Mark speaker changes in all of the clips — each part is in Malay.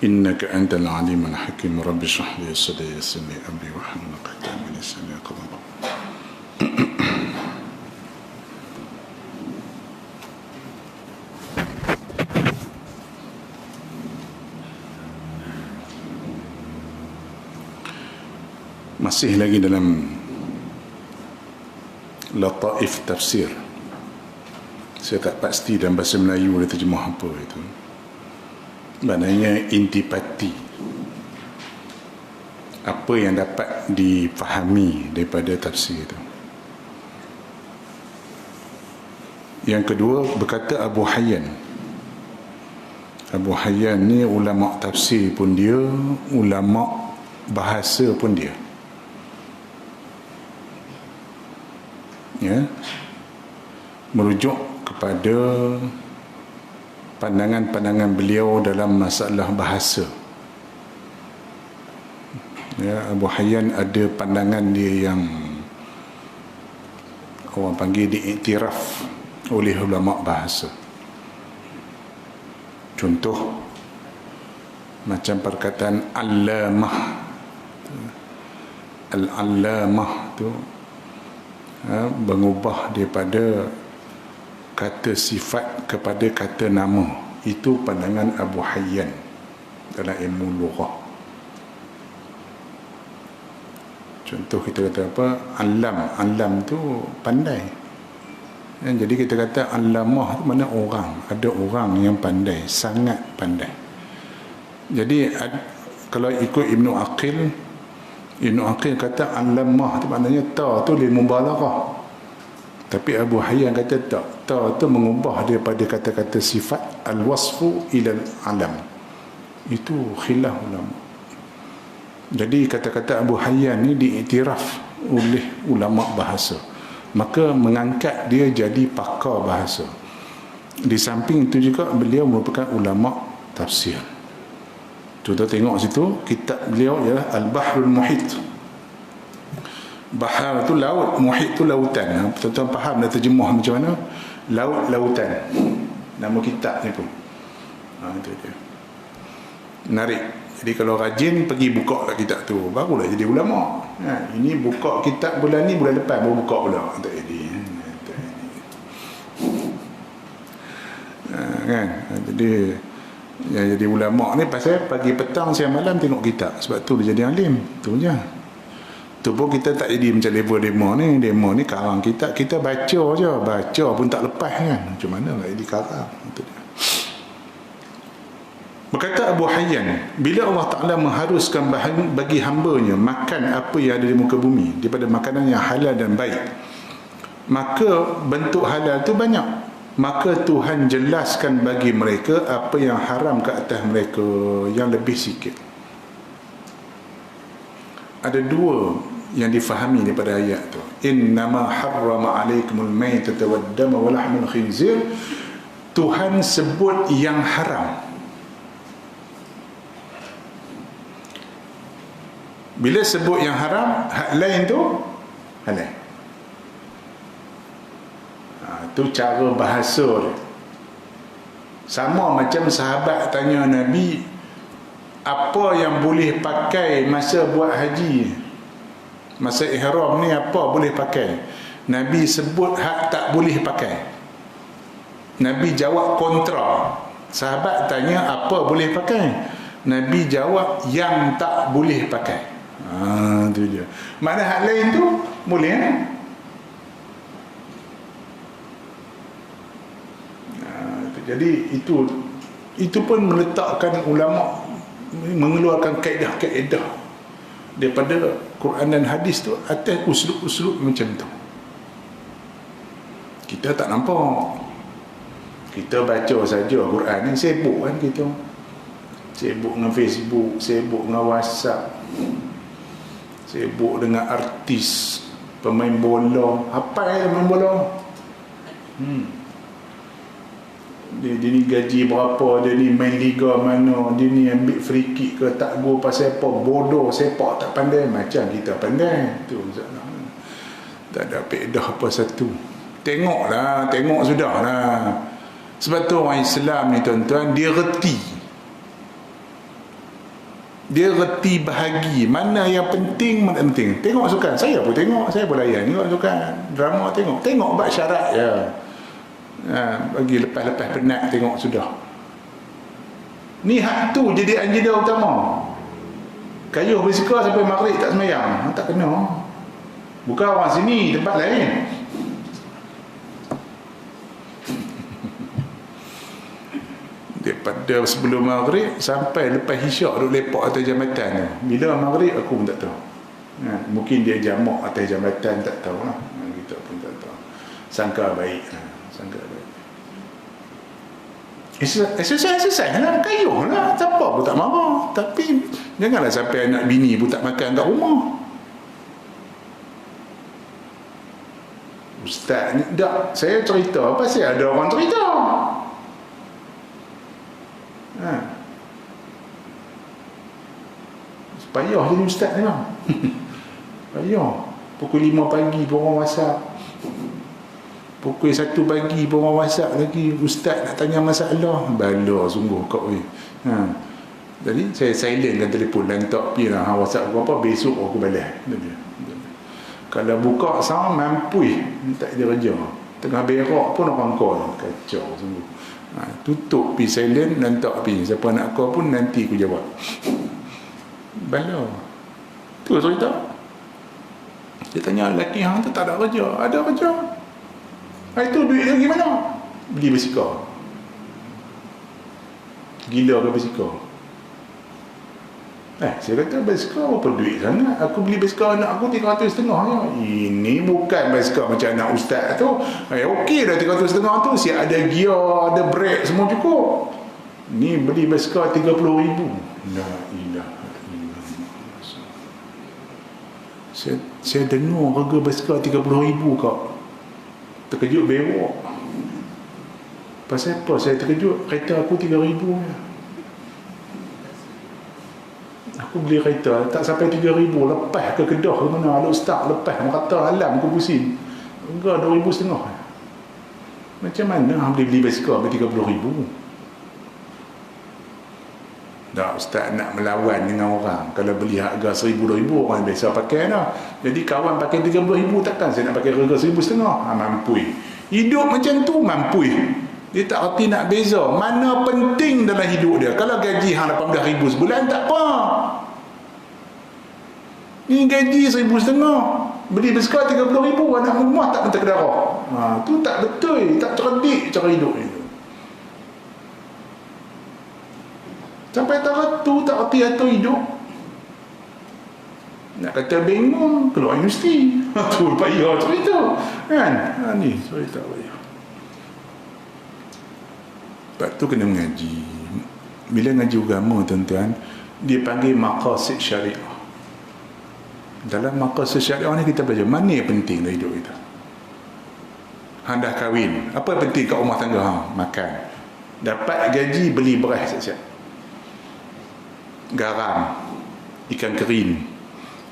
Speaker 1: innaka antal alimul hakim. Rabbi shrah li sadri yassir li amri wahlul 'uqdatam min lisani yafqahu. Masih lagi dalam lataif tafsir. Saya tak pasti dalam bahasa Melayu dia terjemah apa itu. Maknanya intipati, apa yang dapat difahami daripada tafsir itu. Yang kedua, berkata Abu Hayyan. Abu Hayyan ni ulama tafsir pun dia, ulama bahasa pun dia. Ya, merujuk kepada pandangan-pandangan beliau dalam masalah bahasa. Ya, Abu Hayyan ada pandangan dia yang orang panggil diiktiraf oleh ulama bahasa. Contoh macam perkataan allamah. Al-allamah tu mengubah daripada kata sifat kepada kata nama. Itu pandangan Abu Hayyan dalam ilmu lughah. Contoh kita kata apa? Alam tu pandai. Jadi kita kata allamah tu mana orang. Ada orang yang pandai, sangat pandai. Jadi kalau ikut Ibnu Aqil kata allamah tu maknanya ta tu lil mubalaghah. Tapi Abu Hayyan kata tak, ta tu mengubah daripada kata-kata sifat al-wasfu ila al-alam. Itu khilaf ulama. Jadi kata-kata Abu Hayyan ni diiktiraf oleh ulama bahasa, maka mengangkat dia jadi pakar bahasa. Di samping itu juga beliau merupakan ulama tafsir. Contoh tengok situ, kitab beliau ialah Al-Bahrul Muhit. Bahar tu laut, muhit tu lautan. Tuan-tuan faham dah terjemah macam mana? Laut, lautan. Nama kitab ni pun. Itu dia. Menarik. Jadi kalau rajin pergi buka kat kitab tu, barulah jadi ulama. Ini buka kitab bulan ni, bulan depan baru buka pula. Tak jadi. Kan? Yang jadi ulama ni pasal pagi petang siang malam tengok kitab. Sebab tu dia jadi alim. Tu je. Tu pun kita tak jadi macam level demo ni karang kitab. Kita baca je. Baca pun tak lepas kan. Macam mana nak jadi karang. Itu dia. Berkata Abu Hayyan, bila Allah Ta'ala mengharuskan bagi hambanya makan apa yang ada di muka bumi daripada makanan yang halal dan baik, maka bentuk halal tu banyak. Maka Tuhan jelaskan bagi mereka apa yang haram ke atas mereka yang lebih sikit. Ada dua yang difahami daripada ayat tu. Innama harrama alaikumul maytata waddama wa lahmul khinzir. Tuhan sebut yang haram. Bila sebut yang haram, hak lain tu halal. Itu cara bahasa dia. Sama macam sahabat tanya Nabi, apa yang boleh pakai masa buat haji, masa ihram ni apa boleh pakai? Nabi sebut hak tak boleh pakai. Nabi jawab kontra. Sahabat tanya apa boleh pakai, Nabi jawab yang tak boleh pakai. Itu dia. Mana hak lain tu boleh kan? Jadi itu pun meletakkan ulama mengeluarkan kaedah-kaedah daripada Quran dan hadis tu atas uslub-uslub macam tu. Kita tak nampak. Kita baca saja Quran ni, sibuk kan kita. Sibuk dengan Facebook, sibuk dengan WhatsApp, sibuk dengan artis, pemain bola. Apa yang pemain bola? Dia ni gaji berapa, dia ni main liga mana, dia ni ambil free kick ke tak gol pasal apa, bodoh, sepak tak pandai. Macam kita pandai tu, tak ada faedah apa satu. Tengok sudah lah. Sebab tu orang Islam ni tuan-tuan, dia reti Dia reti bahagi mana yang penting, mana yang penting. Tengok sukan, saya pun tengok, saya pun layan tengok sukan drama, tengok bab syarat je. Bagi lepas-lepas penat tengok sudah. Ni hak tu jadi agenda utama. Kayuh bersikap sampai maghrib tak semayang, tak kena. Bukan orang sini, tempat lain. Daripada sebelum maghrib sampai lepas isyak duduk lepak atas jambatan tu. Bila maghrib aku pun tak tahu. Mungkin dia jamak atas jambatan, tak tahu lah. Kita pun tak tahu. Sangka baik. Sangka baik. Exercise lah, kayuh lah. Siapa pun tak marah. Tapi janganlah sampai anak bini pun tak makan kat rumah. Ustaz ni, tak, saya cerita pasal ada orang cerita. Payah jadi ustaz ni bang. Payah. Pukul 5 pagi pun orang WhatsApp, pukul 1 pagi pun orang WhatsApp lagi, ustaz nak tanya masalah. Bala sungguh kau ni. Jadi saya silentkan telefon, lantak pergi lah WhatsApp aku apa, besok aku balas. Kalau buka sound mampu tak ada kerja. Tengah berak pun orang call. Kacau sungguh. Tutup pergi silent, lantak pergi. Siapa nak call pun nanti aku jawab. Bala. Tu cerita. Dia tanya lelaki hang tu tak ada kerja. Ada kerja. Itu duit dia gimana? Beli basikal. Gila ke basikal? Saya kata basikal apa duit sangat? Aku beli basikal anak aku 350 je. Ini bukan basikal macam anak ustaz tu. Okey dah 350 tu, siap ada gear, ada brake, semua cukup. Ni beli basikal 30,000. La ilaha illallah. Saya dengar harga basikal 30,000 kak. Terkejut bewok. Pasal apa saya terkejut? Kereta aku 3,000 je. Aku beli kereta tak sampai 3,000, lepas ke Kedah ke mana, lalu start lepas kata alam aku pusing. Enggak 2,500. Macam mana beli basikal sampai 30,000? Tak, ustaz nak melawan dengan orang. Kalau beli harga 1,000-2,000 orang biasa pakai dah. Jadi kawan pakai 30,000, takkan saya nak pakai harga 1,500? Mampu. Hidup macam tu mampu. Dia tak reti nak beza mana penting dalam hidup dia. Kalau gaji hang 18,000 sebulan tak apa. Ni gaji 1,500, beli basikal 30,000, anak rumah tak minta kedarah. Tu tak betul, tak cerdik cara hidup ni. Sampai taraf tu tak reti atur hidup. Nak kata bingung, keluar universiti. Tu payah cerita kan. Ni cerita payah. Sebab tu kena mengaji. Bila ngaji agama tuan-tuan, dia panggil maqasid syariah. Dalam maqasid syariah ni kita belajar mana yang penting dalam hidup kita. Hang dah kahwin, apa yang penting kat rumah tangga hang? Makan. Dapat gaji, beli beras siap-siap. Garam, ikan kering,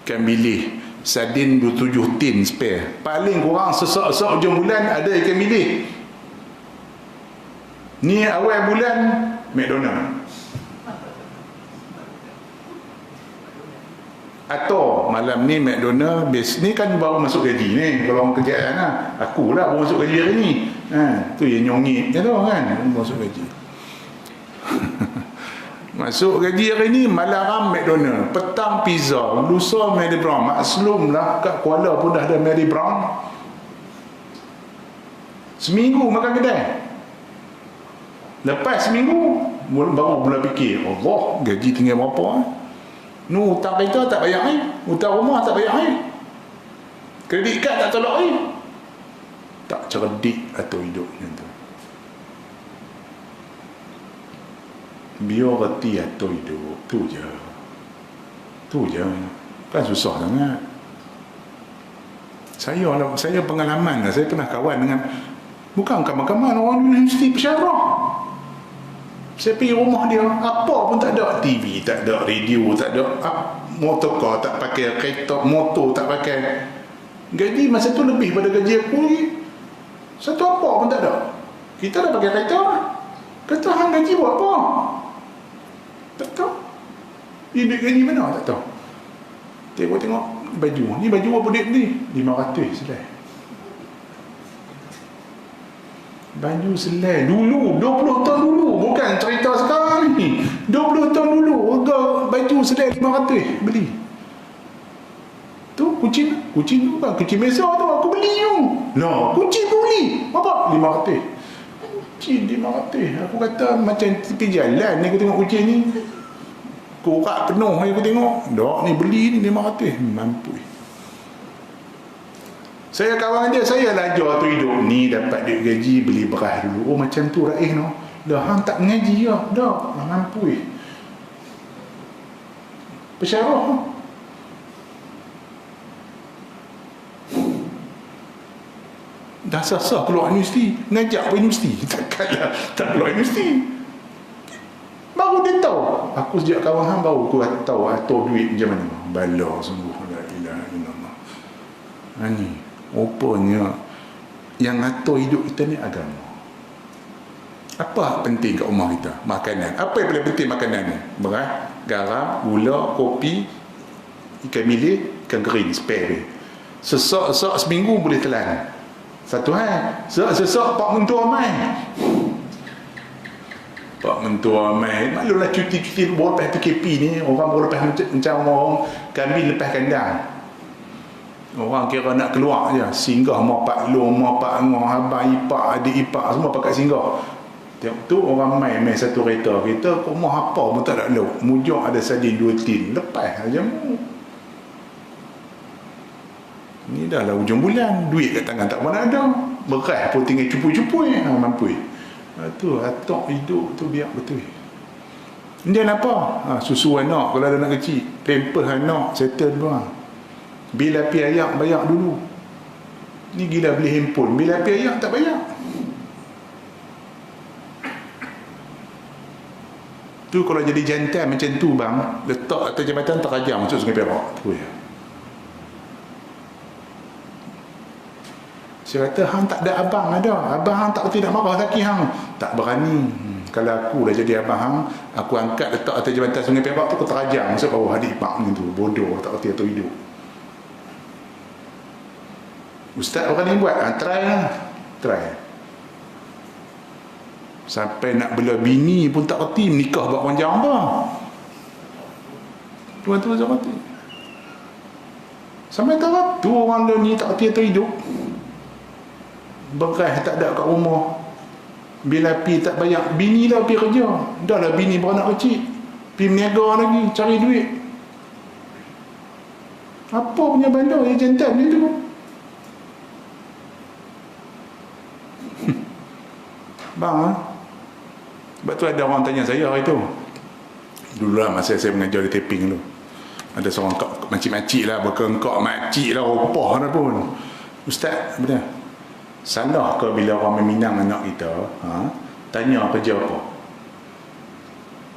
Speaker 1: ikan bilis, sardin 27 tin spare. Paling kurang sesak-sesak hujung bulan ada ikan bilis. Ni awal bulan McDonald. Atau malam ni McDonald base ni kan baru masuk gaji ni. Kalau orang kerjaan lah, aku lah baru masuk gaji hari ni. Tu yang nyongit je tu kan, baru masuk gaji. Masuk gaji hari ni, malam McDonald, petang pizza, lusa Mary Brown. Maklum lah kat Kuala pun dah ada Mary Brown. Seminggu makan kedai. Lepas seminggu baru mula fikir, Allah, gaji tinggal berapa? Nu hutang kereta tak bayar air, hutang rumah tak bayar air, kredit kad tak tolak air. Tak cerdik atau hidupnya tu. Biar reti atau hidup. Tu je. Kan susah sangat. Saya pengalaman lah. Saya pernah kawan dengan, bukan kawan-kawan, orang universiti pensyarah. Saya pergi rumah dia, apa pun tak ada. TV tak ada, radio tak ada, motorcar tak pakai, kereta motor tak pakai. Gaji masa tu lebih pada gaji aku lagi. Satu apa pun tak ada. Kita dah pakai kereta. Kata hang gaji buat apa? Tak tahu. Duit gaji mana tak tahu. Tengok baju. Ni baju apa duit ni? 500 selai. Baju selai dulu, 20 tahun dulu, bukan cerita sekarang ni. 20 tahun dulu, harga baju selai 500 beli. Tu kucing tu kan, kucing biasa tu aku beli tu. Lah, kucing pun beli. Berapa? 500. Kucing 500. Aku kata macam tepi jalan ni aku tengok kucing ni. Korak penuh aku tengok. Dok ni beli ni 500. Mampu. Saya kawan dia, saya lajar tu hidup ni dapat duit gaji beli beras dulu. Oh macam tu Raih no. Dah hang tak mengaji ya. Dah mampu. Pesyarah. Dah sah-sah keluar universiti, ngajak pergi universiti. Takkanlah tak keluar universiti. Baru dia tahu. Aku sejak kawan hang baru aku tahu atur duit macam mana. Bala sungguh. La ilaha illallah. Ni rupanya yang atur hidup kita ni agama. Apa penting kat rumah kita? Makanan. Apa yang paling penting makanan ni? Beras, garam, gula, kopi, ikan bilis, ikan kering, spare. Sesak-sesak seminggu boleh telan. Satu hal. Sesak pak mentua mai. Pak mentua mai. Maklumlah cuti-cuti baru lepas PKP ni, orang baru lepas macam orang kambing lepas kandang. Orang kira nak keluar je, singgah mak pak long, mak pak ngah, abang ipak, adik ipak semua pakai singgah. Tengok tu orang main satu kereta. Kita rumah apa pun tak ada lauk. Mujur ada sardin 2 tin. Lepas aja mu. Ni dah lah hujung bulan. Duit kat tangan tak mana ada. Beras pun tinggal cupu-cupu mampu. Tu atok hidup tu biar betul. Dia apa? Susu anak kalau ada anak kecil. Pampers anak settle doang. Bil api ayak bayar dulu. Ni gila beli handphone. Bil api ayak tak bayar. Tu kalau jadi jantan macam tu bang, letak atas jambatan terajam masuk Sungai Perak. Tu ya. Saya kata hang tak ada abang ada. Abang hang tak tidak marah laki hang. Tak berani. Kalau aku dah jadi abang hang, aku angkat letak atas jambatan Sungai Perak tu aku terajam masuk bawah adik ipar macam tu. Bodoh tak reti atur hidup. Ustaz berani buat? Try lah. Try. Sampai nak bela bini pun tak reti nikah buat panjang apa. Tuan-tuan tak reti. Sampai tak reti orang ni tak reti atur hidup. Beras tak ada kat rumah. Bil api tak bayar. Bini dah pergi kerja. Dah lah bini beranak kecil. Pergi meniaga lagi. Cari duit. Apa punya bandar yang jantan macam tu? Bang, sebab tu ada orang tanya saya hari tu. Dulu lah masa saya mengajar di taping tu. Ada seorang makcik-makcik lah, berkengkak makcik lah, opah dah pun. Ustaz, benar? Salah ke bila orang meminang anak kita, tanya kerja apa?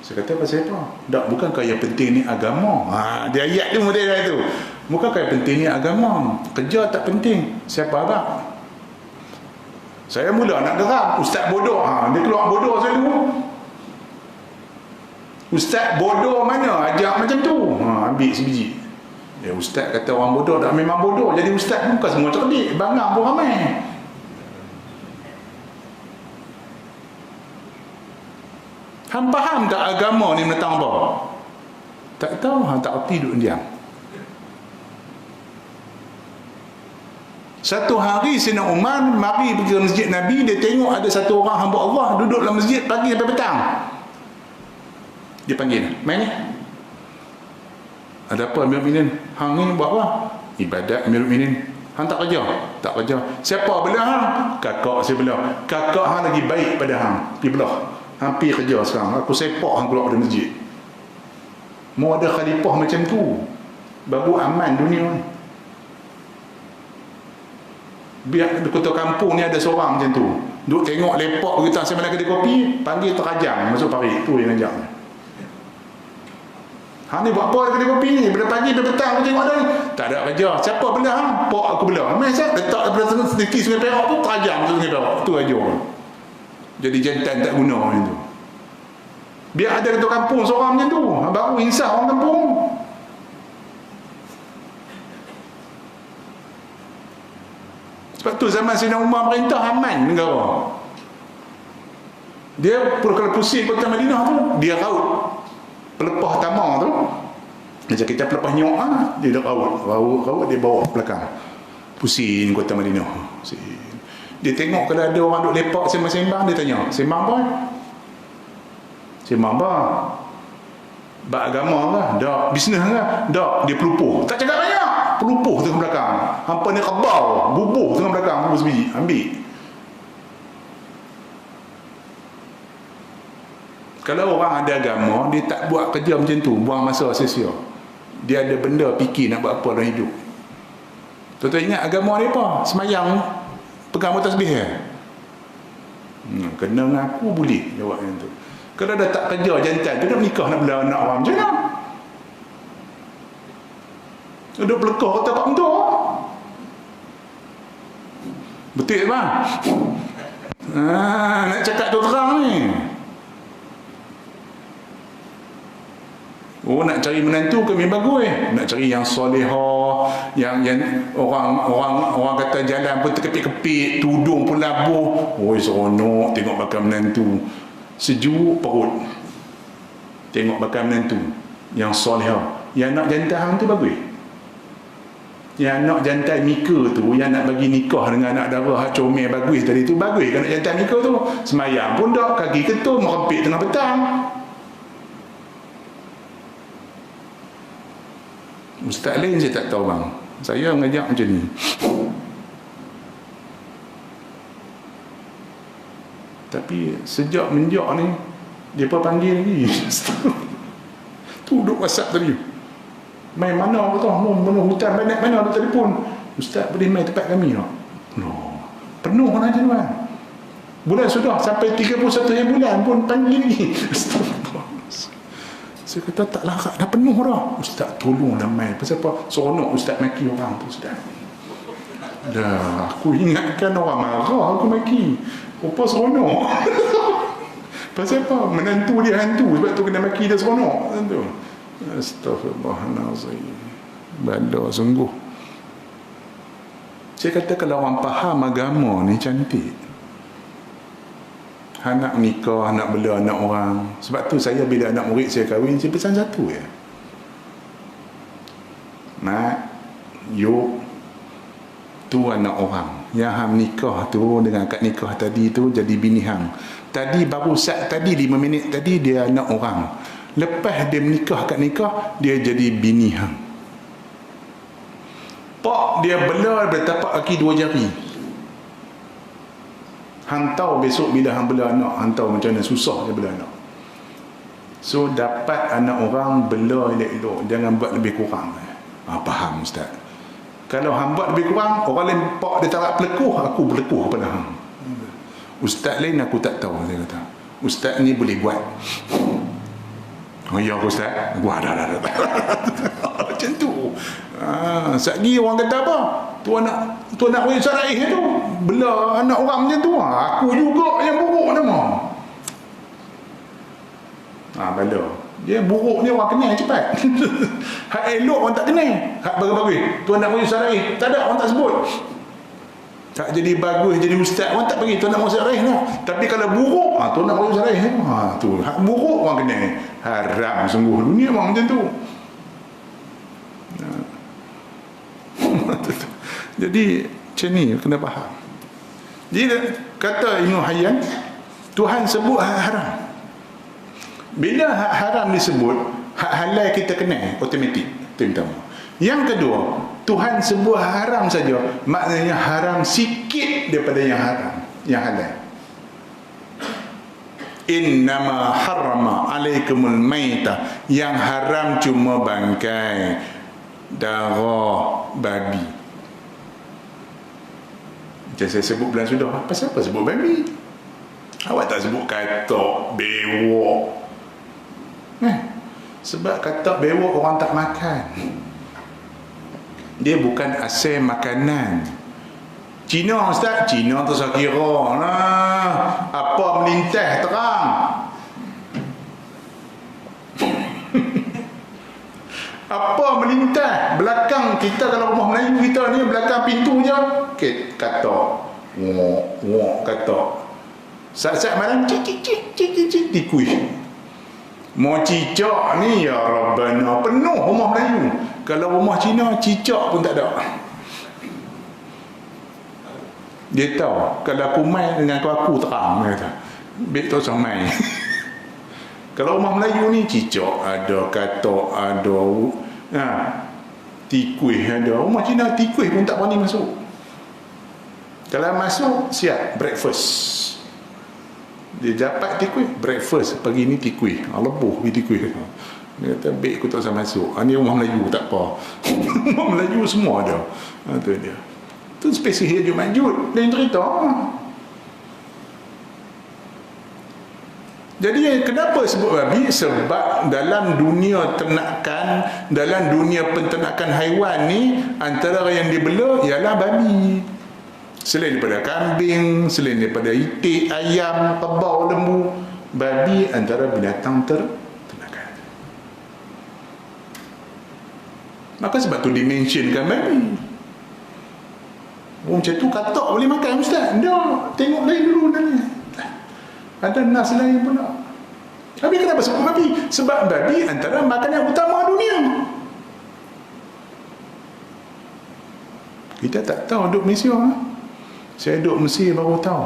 Speaker 1: Saya kata pasal apa? Tak, bukankah yang penting ni agama? Dia ayat tu model dah tu. Bukankah yang penting ni agama? Kerja tak penting. Siapa abang? Saya mula nak geram. Ustaz bodoh. Dia keluar bodoh saya dulu. Ustaz bodoh mana? Ajak macam tu. Ambil sebiji. Ya, ustaz kata orang bodoh. Tak memang bodoh. Jadi ustaz bukan semua cerdik. Bangang pun ramai. Hang faham tak agama ni menentang apa? Tak tahu. Hang tak erti duduk diam. Satu hari Sayyidina Umar mari pergi ke masjid Nabi. Dia tengok ada satu orang hamba Allah duduk dalam masjid pagi sampai petang. Dia panggil, main ni. Ada apa Amirul Mukminin? Hang ni buat apa? Ibadat Amirul Mukminin. Hang tak kerja? Tak kerja. Siapa belah hang? Kakak saya belah. Kakak hang lagi baik pada hang. Pergi belah. Hang pergi kerja sekarang. Aku sepak hang keluar dari masjid. Mau ada khalifah macam tu, baru aman dunia ni. Biar di kota kampung ni ada seorang macam tu, duk tengok lepak kita saya mana kedai kopi, panggil terajang masuk parit. Tu yang ajak. Hang ni buat apa kedai kopi ni? Bila pagi bila petang tengok dah. Tak ada kerja. Siapa belah hang? Pok aku belah. Masa letak daripada sedikit Sungai Perak tu terajang masuk Sungai Perak. Tu aja. Jadi jantan tak guna macam tu. Biar ada ketua kampung seorang macam tu, baru insaf orang kampung. Sebab tu zaman Sayyidina Umar perintah aman negara. Dia kalau pusing kota Madinah tu, dia raut pelepah tamar tu. Macam kita pelepah nyok dia dah raut dia bawa belakang. Pusing kota Madinah. Dia tengok kalau ada orang duk lepak sembang-sembang, dia tanya, "Sembang apa?" "Sembang apa?" "Bab agama ke?" "Dak." "Bisnes ke?" "Dak." Dia pelupuh. Tak cakap banyak. Pelupuh tengah belakang. Hampa ni kebau, bubuh tengah belakang, bubuh sebiji. Ambil. Kalau orang ada agama, dia tak buat kerja macam tu, buang masa sia-sia. Dia ada benda fikir nak buat apa dalam hidup. Tuan-tuan ingat agama ni apa? Semayang, pegang tasbih ya? Kena ngaku boleh jawab macam tu. Kalau dah tak kerja jantan tu, nak menikah nak bela anak orang macam mana? Duduk pelekah kata Pak Mentua. Betul bang? Nak cakap tu terang ni. Oh, nak cari menantu ke memang bagus. Nak cari yang solehah, yang orang kata jalan pun terkepit-kepit, tudung pun labuh. Oh, seronok tengok bakal menantu. Sejuk perut. Tengok bakal menantu yang solehah. Yang nak jantan tu bagus. Yang nak jantan Mika tu, yang nak bagi nikah dengan anak dara hak comel bagus tadi tu, bagus kan nak jantan Mika tu. Semayang pun dak, kaki ketul, merempit tengah petang. Ustaz lain saya tak tahu bang. Saya mengajak macam ni. Tapi sejak menjak ni, dia pun panggil lagi. Tu duduk WhatsApp tadi. Main mana aku tahu, mana hutan banyak mana ada telefon. Ustaz boleh main tempat kami tak? No. Penuh kan aja tuan. Bulan sudah sampai 31 bulan pun panggil lagi. Saya kata tak larat, dah penuh dah. Ustaz tolonglah main. Pasal apa? Seronok Ustaz maki orang tu Ustaz. Dah, aku ingatkan orang marah aku maki. Rupa seronok. Pasal apa? Menantu dia hantu. Sebab tu kena maki dia seronok. Tentu. Astaghfirullahaladzim. Bala sungguh. Saya kata kalau orang faham agama ni cantik. Nak nikah, nak bela anak orang. Sebab tu saya bila anak murid saya kahwin, saya pesan satu ya. Mak, yuk, tu anak orang. Yang hang nikah tu dengan akad nikah tadi tu jadi bini hang. Tadi baru sat tadi 5 minit tadi dia anak orang. Lepas dia menikah akad nikah, dia jadi bini hang. Pak dia bela bertapak kaki 2 jari. Hang tahu besok bila hang bela anak, hang tahu macam mana susah dia bela anak. So dapat anak orang bela elok-elok, jangan buat lebih kurang. Faham Ustaz? Kalau hang buat lebih kurang, orang lain pak dia tak pelekuh, aku berlekuh kepada hang. Ustaz lain aku tak tahu, saya kata. Ustaz ni boleh buat. Oh ya Ustaz, buat dah. Macam tu. Satgi orang kata apa? Tu anak wei saraih tu bela anak orang macam tu. Aku juga yang buruk nama. Bela. Dia buruk ni orang kenal cepat. Hak elok orang tak kenal. Hak bagus-bagus. Tu anak wei saraih, tak ada orang tak sebut. Tak jadi bagus, jadi ustaz orang tak bagi tu anak wei saraih lah. Tapi kalau buruk, tu anak wei saraih tu. Hak buruk orang kenal. Haram sungguh dunia orang macam tu. Jadi macam ni kena faham. Jadi kata Ibn Hayyan, Tuhan sebut hak haram. Bila hak haram disebut, hak halal kita kenal automatik. Itu yang pertama. Yang kedua, Tuhan sebut haram saja, maknanya haram sikit daripada yang haram, yang halal. Innama harrama alaikumul maita, yang haram cuma bangkai, darah babi. Macam saya sebut bulan sudah, pasal apa sebut babi? Awak tak sebut katak, bewok. Sebab katak, bewok orang tak makan. Dia bukan asal makanan. Cina Ustaz, Cina tu saya kira apa melintas terang. Apa melintas belakang kita, kalau rumah Melayu kita ni belakang pintu je katok ngok katok. Saat-saat malam cik tikui. Mau cicak ni ya Rabbana, penuh rumah Melayu. Kalau rumah Cina cicak pun tak ada. Dia tahu kalau aku main dengan aku terang, dia kata bek tu samai. Kalau rumah Melayu ni cicak ada, katok ada, tikui ada. Rumah Cina tikui pun tak berani masuk. Kalau masuk siap breakfast. Dia dapat tikui breakfast pagi ni tikui. Lebuh pergi tikui. Dia kata bek aku tak usah masuk. Ni rumah Melayu tak apa. Rumah Melayu semua ada. Tu dia. Tu spesies dia Majud. Lain cerita. Jadi kenapa sebut babi? Sebab dalam dunia ternakan, dalam dunia penternakan haiwan ni, antara yang dibela ialah babi. Selain daripada kambing, selain daripada itik, ayam, kerbau, lembu, babi antara binatang ternakan. Maka sebab tu dimensionkan babi. Oh, macam tu katak boleh makan Ustaz? Tak, tengok lain dulu ni. Ada nas lain pula. Tapi kenapa sebut babi? Sebab babi antara makanan utama dunia. Kita tak tahu duduk Malaysia. Saya duduk Mesir baru tahu.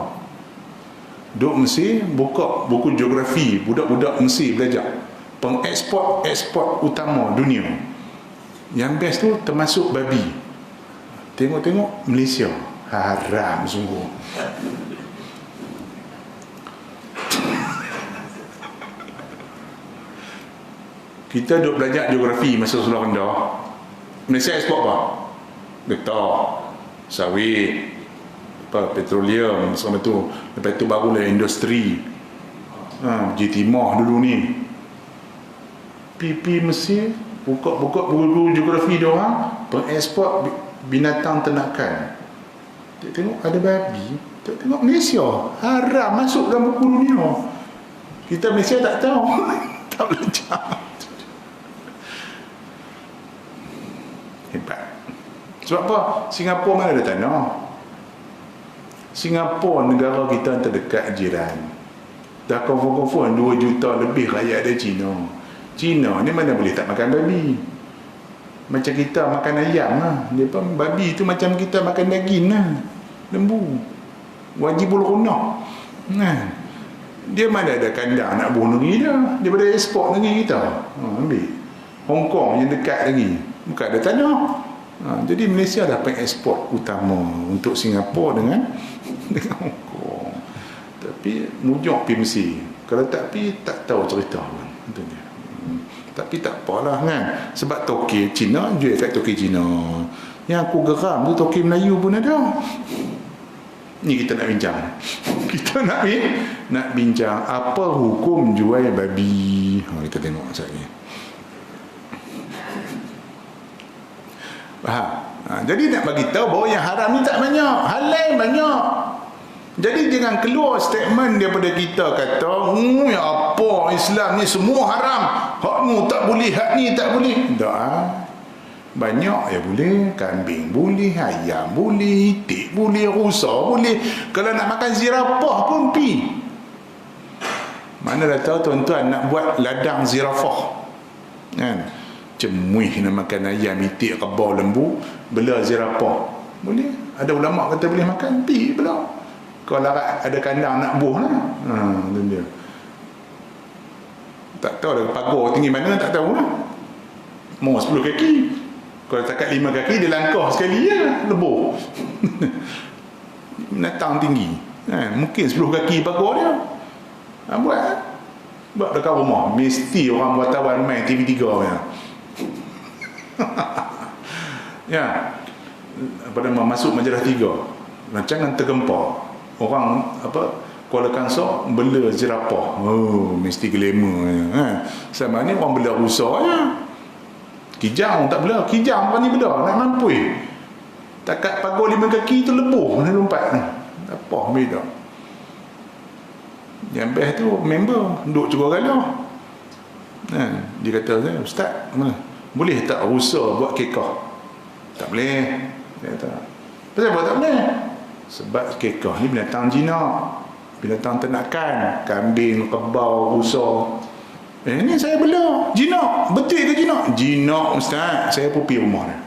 Speaker 1: Duduk Mesir, buka buku geografi, budak-budak Mesir belajar. Pengeksport utama dunia. Yang best tu termasuk babi. Tengok-tengok Malaysia. Haram sungguh. Kita duduk belajar geografi masa Sekolah Rendah. Malaysia ekspor apa? Getah, sawit, petroleum, semua tu. Lepas tu barulah industri. Pergi Timah dulu ni. Pipi Mesir, buka buku geografi dia orang, pengekspor binatang ternakan. Tengok ada babi. Tengok Malaysia, haram masuk dalam buku dunia. Kita Malaysia tak tahu. Tak belajar. Hebat. Sebab apa? Singapura mana ada tanah? Singapura negara kita terdekat jiran. Dah confirm 2 juta lebih rakyat ada Cina. Cina ni mana boleh tak makan babi? Macam kita makan ayam lah. Dia pun babi tu macam kita makan daging lah. Lembu. Wajibul runah. Dia mana ada kandang nak bunuh negeri dia. Daripada ekspor negeri kita. Ambil. Hong Kong yang dekat lagi. Bukan ada tanah. Jadi Malaysia dah pengekspor utama untuk Singapura dengan Hong Kong. Tapi mujuk pergi Mesir. Kalau tak pergi tak tahu cerita pun. Itu dia. Tapi tak apalah kan. Sebab toke Cina jual kat toke Cina. Yang aku geram tu toke Melayu pun ada. Ni kita nak bincang. Kita nak bincang apa hukum jual babi. Kita tengok sekejap ni. Faham? Jadi nak bagi tahu bahawa yang haram ni tak banyak, halal banyak. Jadi jangan keluar statement daripada kita kata, ya apa Islam ni semua haram. Hak ni tak boleh, hak ni tak boleh. Tak. Banyak ya boleh, kambing boleh, ayam boleh, itik boleh, rusa boleh. Kalau nak makan zirafah pun pi. Mana dah tahu tuan-tuan nak buat ladang zirafah. Kan? Cemuih nak makan ayam, itik, kerbau, lembu, bela zirafah. Boleh. Ada ulama kata boleh makan, pi bela. Kalau ada kandang nak buah lah. Itu dia. Tak tahu dah pagar tinggi mana, tak tahu lah. Mau 10 kaki. Kalau takat 5 kaki, dia langkah sekali ya, lebur. Binatang tinggi. Mungkin 10 kaki pagar dia. Buat dekat rumah. Mesti orang wartawan main TV3 ya. Ya, apa nama, masuk majalah 3 rancangan tergempar orang Kuala Kangsar bela zirafah. Mesti glamour ya. Sama ni orang bela rusa ya. Kijang tak bela, kijang apa ni bela nak mampu. Takat pagar 5 kaki tu lebur nak lompat ni. Apa beda. Yang best tu member duduk cukup galah. Dia kata saya, Ustaz, boleh tak rusa buat kekah? Tak boleh. Dia kata, pasal apa tak boleh? Sebab kekah ni binatang jinak, binatang ternakan, kambing, kebau, rusa. Ni saya bela jinak. Betul ke jinak? Jinak ustaz. Saya pun pergi rumah dia.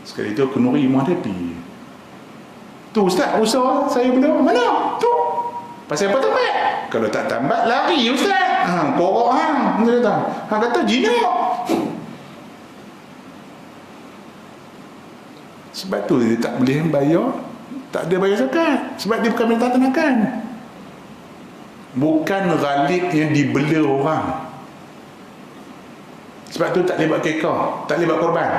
Speaker 1: Sekali tu kenuri rumah dia pergi. Tu ustaz, rusa saya bela. Mana? Tu. Pasal apa tambat? Kalau tak tambat lari ustaz. Korok hang. Dia kata. Hang kata jinak. Sebab tu dia tak boleh bayar. Tak ada bayar zakat. Sebab dia bukan binatang ternakan. Bukan ghalib yang dibela orang. Sebab tu tak boleh buat kekah, tak boleh buat korban.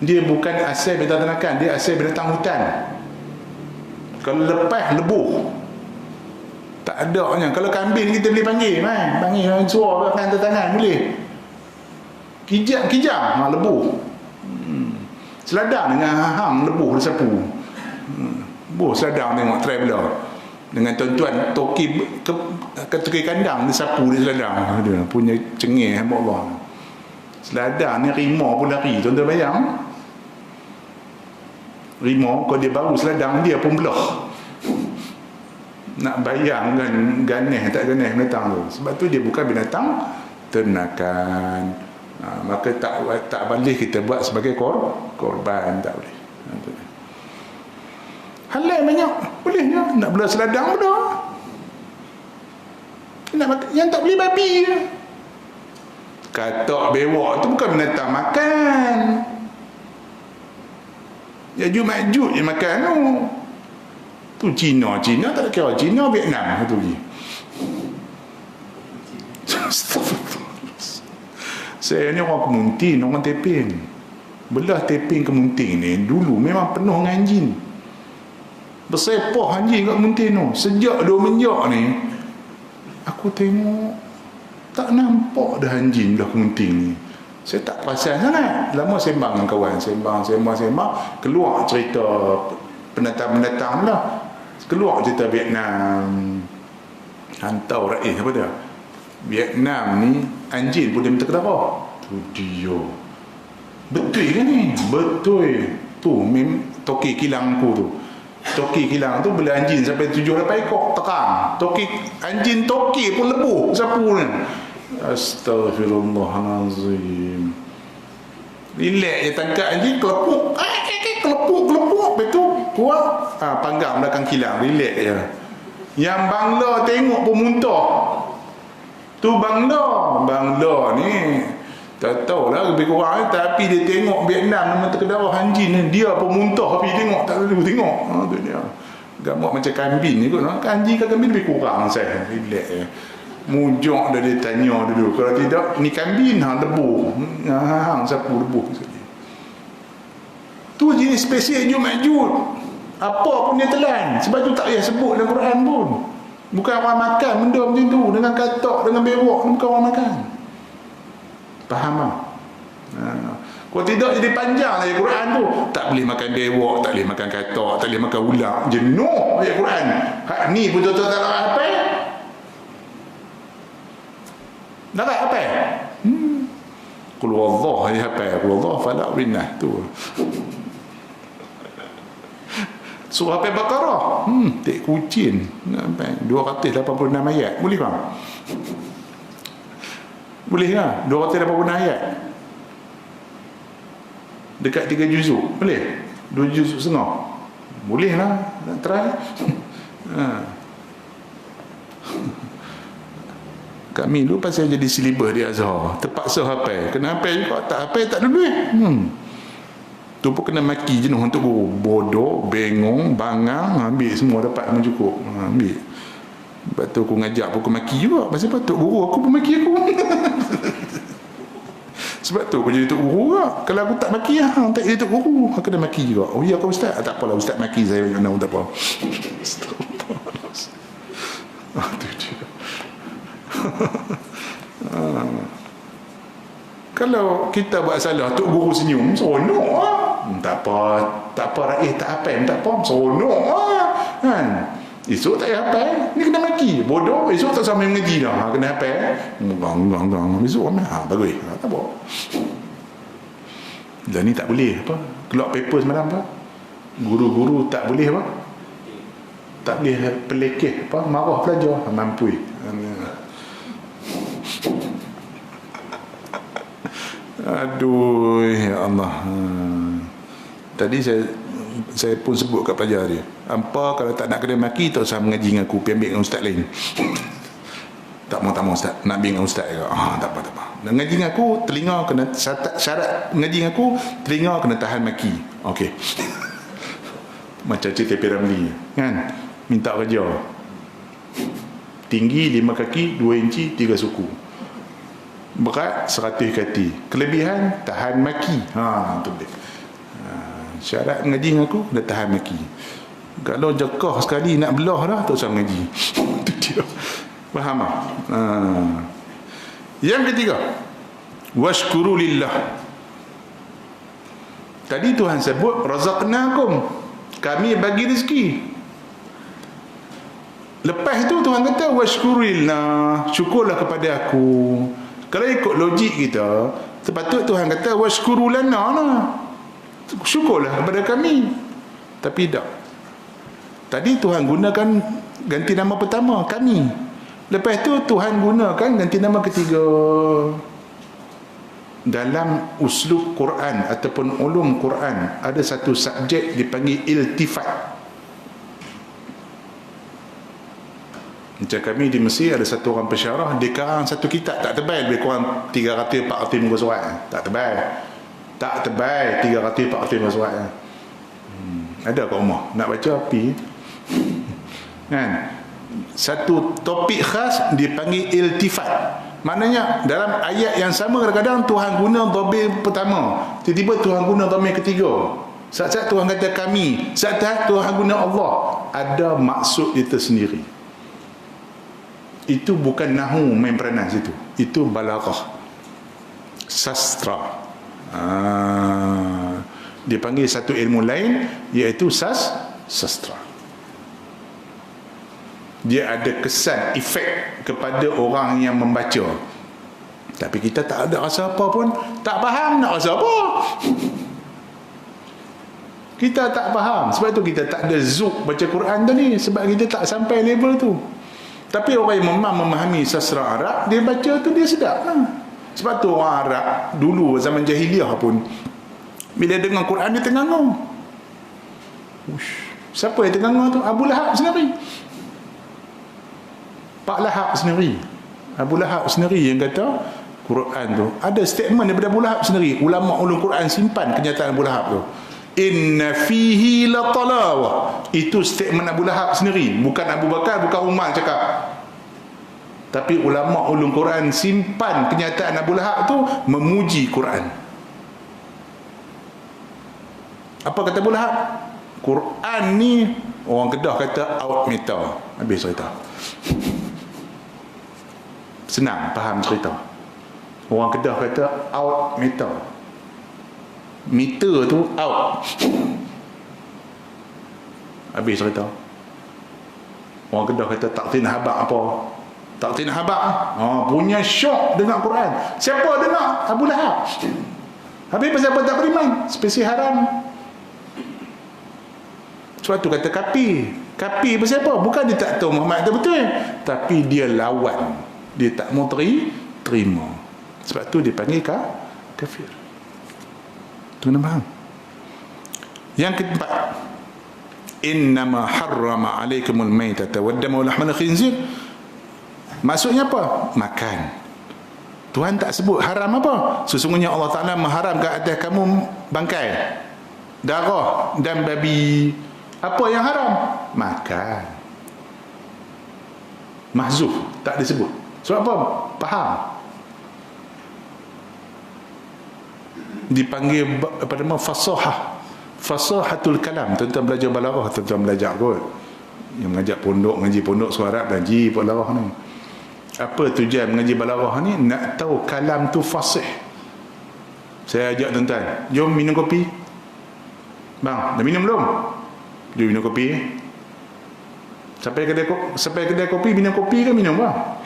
Speaker 1: Dia bukan asal binatang ternakan, dia asal binatang hutan. Kalau lepas lebuh, tak ada. Kalau kambing kita boleh panggil, panggil suara belakang tangan boleh. Kijang lebuh. Seladang dengan hang lebuh sapu. Seladang tengok traveller dengan tuan-tuan toki toki kandang dia sapu dia seladang. Dia punya cengih Allah. Seladang ni rimau pun lari. Tuan-tuan bayang. Rimau kalau dia baru seladang dia pun belah. Nak bayang kan ganeh tak ganeh binatang tu. Sebab tu dia bukan binatang ternakan. Maka tak boleh kita buat sebagai korban, tak boleh. Halal banyak, boleh je. Nak bela seladang dah. Yang tak boleh babi je. Katak bewak tu bukan binatang makan. Ya'juj Ma'juj je makan tu. Tu Cina tak ada kira. Cina Vietnam tu je. Saya ni orang Kemuntin, orang Teping. Belah Teping Kemuntin ni dulu memang penuh dengan anjing. Bersepah anjing kat Kemuntin tu. Sejak 2 menjak ni aku tengok tak nampak dah anjing belah Kemuntin ni. Saya tak perasan sangat. Lama sembang dengan kawan, sembang, keluar cerita pendatang-pendatang lah. Keluar cerita Vietnam. Hantau rakyat apa dia? Vietnam ni anjing pun dia minta kedara. Tu dia. Betul ke ni? Betul. Tu toki kilang aku tu. Toki kilang tu bela anjing sampai 7-8 ekor terang. Anjing toki pun lebuh sapu ni. Astaghfirullahalazim. Relax je tangkap anjing kelepuk. Kelepuk betul. Kuat. Panggang belakang kilang. Relax je. Yang bangla tengok pun muntah. Tu bangla ni tak tahulah lebih kurang, tapi dia tengok Vietnam memang terkedarah anjing ni, dia pun muntah tapi tengok tak boleh tengok. Tu dia gambar macam kambing ni kot. Anjing ke kambing lebih kurang saya. Relax je. Mujok dah dia tanya dulu. Kalau tidak ni kambing lebuh. Hang sapu lebuh. Tu jenis spesies Ya'juj Ma'juj. Apa pun dia telan. Sebab tu tak payah sebut dalam Quran pun. Bukan orang makan benda macam tu. Dengan katak, dengan bewak, bukan orang makan. Faham tak? Kalau tidak jadi panjang ayat Quran tu. Tak boleh makan bewak, tak boleh makan katak, tak boleh makan ular. Jenuh ayat Quran. Hak ni betul-betul tak dapat apa? Dapat apa? Qul wallah ya apa? Qul wallah falaq binnah tu. Surah Al-Baqarah. Tek kucing. 286 ayat. Boleh tak? Boleh tak? 286 ayat. Dekat 3 juzuk. Boleh? 2 juzuk setengah. Boleh lah. Nak try. Kami dulu pasal jadi silibus di Azhar. Terpaksa hafal. Kena hafal juga. Tak hafal tak ada duit. Tu pun kena maki jenuh untuk guru. Bodoh, bengong, bangang, ambil semua dapat pun cukup. Ambil. Lepas tu aku ngajak pun aku maki juga. Pasal patut guru aku pun maki aku. Sebab tu aku jadi tok guru juga. Kalau aku tak maki hang tak jadi tok guru, aku kena maki juga. Oh ya kau ustaz? Tak apalah ustaz maki saya nak tak apa. Tu dia. Kalau kita buat salah tok guru senyum, seronok lah. Tak apa rakyat tak apa, tak apa, seronok lah kan. Esok tak payah hafal, ni kena maki. Bodoh, esok tak sampai mengaji dah. Kena hafal. Gang. Esok ramai. Bagus. Tak apa. Dan ni tak boleh apa? Keluar paper semalam apa? Guru-guru tak boleh apa? Tak boleh pelekeh apa? Marah pelajar. Mampu. Aduh, ya Allah. Tadi saya pun sebut kat pelajar dia, hampa kalau tak nak kena maki, tak usah mengaji dengan aku, pergi ambil dengan ustaz lain. Tak mau ustaz, nak ambil dengan ustaz ke? Tak apa. Nak mengaji dengan aku, telinga kena, syarat mengaji dengan aku, telinga kena tahan maki. Okey. Macam cerita Piramli kan, minta kerja tinggi 5 kaki 2 inci 3 suku, berat 100 kati, kelebihan tahan maki. Tu dia. Syarat mengaji dengan aku kena tahan maki. Kalau jekah sekali nak belah dah, tak usah mengaji. Itu dia. Faham tak? Yang ketiga, washkuru lillah. Tadi Tuhan sebut razaqnakum, kami bagi rezeki. Lepas tu Tuhan kata washkuru lillah, syukurlah kepada aku. Kalau ikut logik kita, sepatut Tuhan kata washkuru lana lah, syukurlah kepada kami. Tapi tak. Tadi Tuhan gunakan ganti nama pertama, kami. Lepas tu Tuhan gunakan ganti nama ketiga. Dalam uslub Quran ataupun ulum Quran, ada satu subjek dipanggil iltifat. Macam kami di Mesir, ada satu orang pensyarah, dia karang satu kitab tak tebal, lebih kurang 300-400 muka surat. Tak tebal 300-400 muka surat. Ada kat rumah nak baca api kan. Satu topik khas dipanggil iltifat. Maknanya dalam ayat yang sama kadang-kadang Tuhan guna dhamir pertama, tiba-tiba Tuhan guna dhamir ketiga. Saat-saat Tuhan kata kami, saat-saat Tuhan guna Allah. Ada maksud itu sendiri. Itu bukan nahu main peranan situ. Itu balaghah, sastra. Dia panggil satu ilmu lain, iaitu sastra. Dia ada kesan, efek kepada orang yang membaca. Tapi kita tak ada rasa apa pun, tak faham nak rasa apa. Kita tak faham. Sebab tu kita tak ada zuk baca Quran tu ni, sebab kita tak sampai level tu. Tapi orang yang memang memahami sastra Arab, dia baca tu dia sedap lah. Sebab tu orang Arab dulu zaman jahiliah pun, bila dengar Quran dia ternganga. Siapa yang ternganga tu? Abu Lahab sendiri. Pak Lahab sendiri, Abu Lahab sendiri yang kata Quran tu. Ada statement daripada Abu Lahab sendiri. Ulama ulum Quran simpan kenyataan Abu Lahab tu. Inna fihi la talawah. Itu statement Abu Lahab sendiri, bukan Abu Bakar, bukan Umar cakap. Tapi ulama ulum Quran simpan kenyataan Abu Lahab tu memuji Quran. Apa kata Abu Lahab? Quran ni, orang Kedah kata out meter. Habis cerita. Senang faham cerita. Orang Kedah kata out meter. Meter tu out. Habis cerita. Orang Kedah kata taktin habak apa? Taktin habak. Punya syok dengar Quran. Siapa dengar? Abu Lahab. Habis pasal apa tak beriman? Spesies haram. Sebab tu kata kapi. Kapi pasal apa? Bukan dia tak tahu Muhammad itu betul, tapi dia lawan. Dia tak mau terima. Sebab tu dia panggil kafir. Tu kena faham. Yang keempat, innama harrama alaikumul maitata waddama wa lahmal khinzir. Maksudnya apa? Makan. Tuhan tak sebut haram apa. Sesungguhnya Allah Ta'ala mengharamkan atas kamu bangkai, darah dan babi. Apa yang haram? Makan. Mahzuf, tak disebut. Sebab apa? Faham. Dipanggil apa nama? Fasahah. Fasahatul kalam. Tuan-tuan belajar balaghah, tuan-tuan belajar kot. Yang mengajak pondok, mengaji pondok suara Arab, mengaji balaghah ni. Apa tujuan mengaji balaghah ni? Nak tahu kalam tu fasih. Saya ajak tuan-tuan, jom minum kopi. Bang, dah minum belum? Jom minum kopi. Sampai kedai kopi minum kopi ke minum apa?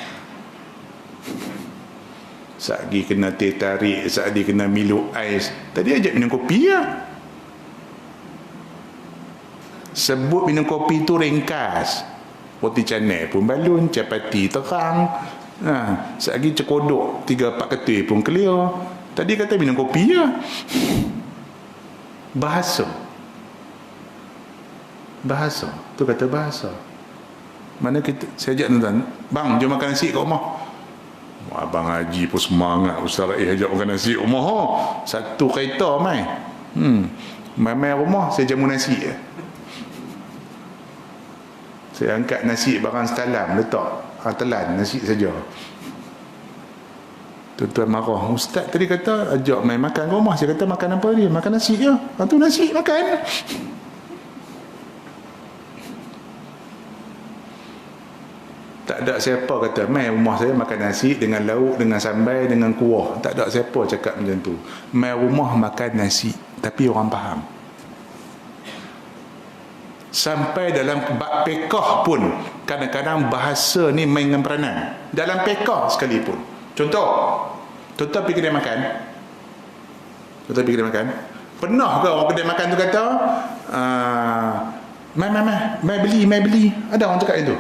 Speaker 1: Sagi kena teh tarik, sagi kena Milo ais. Tadi ajak minum kopi ya. Sebut minum kopi tu ringkas. Roti canai pun balun, capati terang. Sagi cekodok 3-4 ketui pun clear. Tadi kata minum kopi ya. Bahasa. Tu kata bahasa. Mana kita, saya ajak tuan-tuan, bang jom makan nasi kat rumah. Abang Haji pun semangat, Ustaz Raih ajak makan nasi rumah. Satu kereta mai. Mai rumah saya jamu nasi je. Saya angkat nasi barang setalam, letak telan nasi saja. Tuan-tuan marah, Ustaz tadi kata ajak mai makan rumah. Saya kata makan apa dia? Makan nasi je. Tu nasi makan. Tak ada siapa kata mai rumah saya makan nasi dengan lauk, dengan sambal, dengan kuah. Tak ada siapa cakap macam tu. Mai rumah makan nasi, tapi orang faham. Sampai dalam bab fiqh pun kadang-kadang bahasa ni main dengan peranan. Dalam fiqh sekalipun. Contoh, tuan-tuan pergi kedai makan. Pernah ke orang kedai makan tu kata, mai beli. Ada orang cakap itu.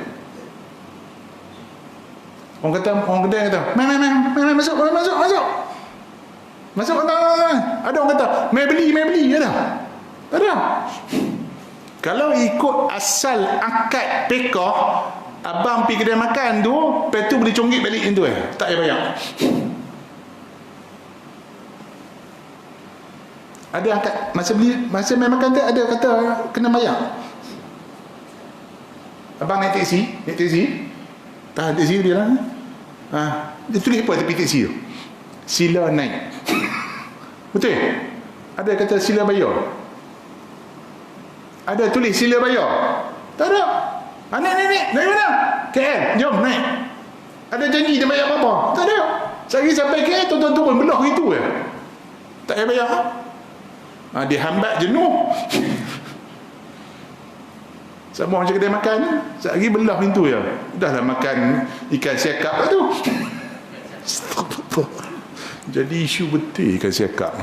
Speaker 1: Orang kedai kata, mai masuk. Ada orang kata, mai beli. Ada. Kalau ikut asal akad fiqh, abang pergi kedai makan tu, lepas tu boleh conggit balik itu tak payah bayar. Ada akad masa mai makan tu ada kata kena bayar. Abang naik taksi. Tahan taksi dia lah. Dia tulis apa tepi taksi tu? Sila naik. Betul? Ada kata sila bayar. Ada tulis sila bayar. Tak ada. Naik mana? KL, jom naik. Ada janji dia bayar apa? Tak ada. Sampai KL tuan-tuan turun belah gitu je. Tak payah bayar. Dia hambat jenuh. Sama macam kedai makan, sekali belah pintu je. Dahlah makan ikan siakap lah tu. Jadi isu betul ikan siakap.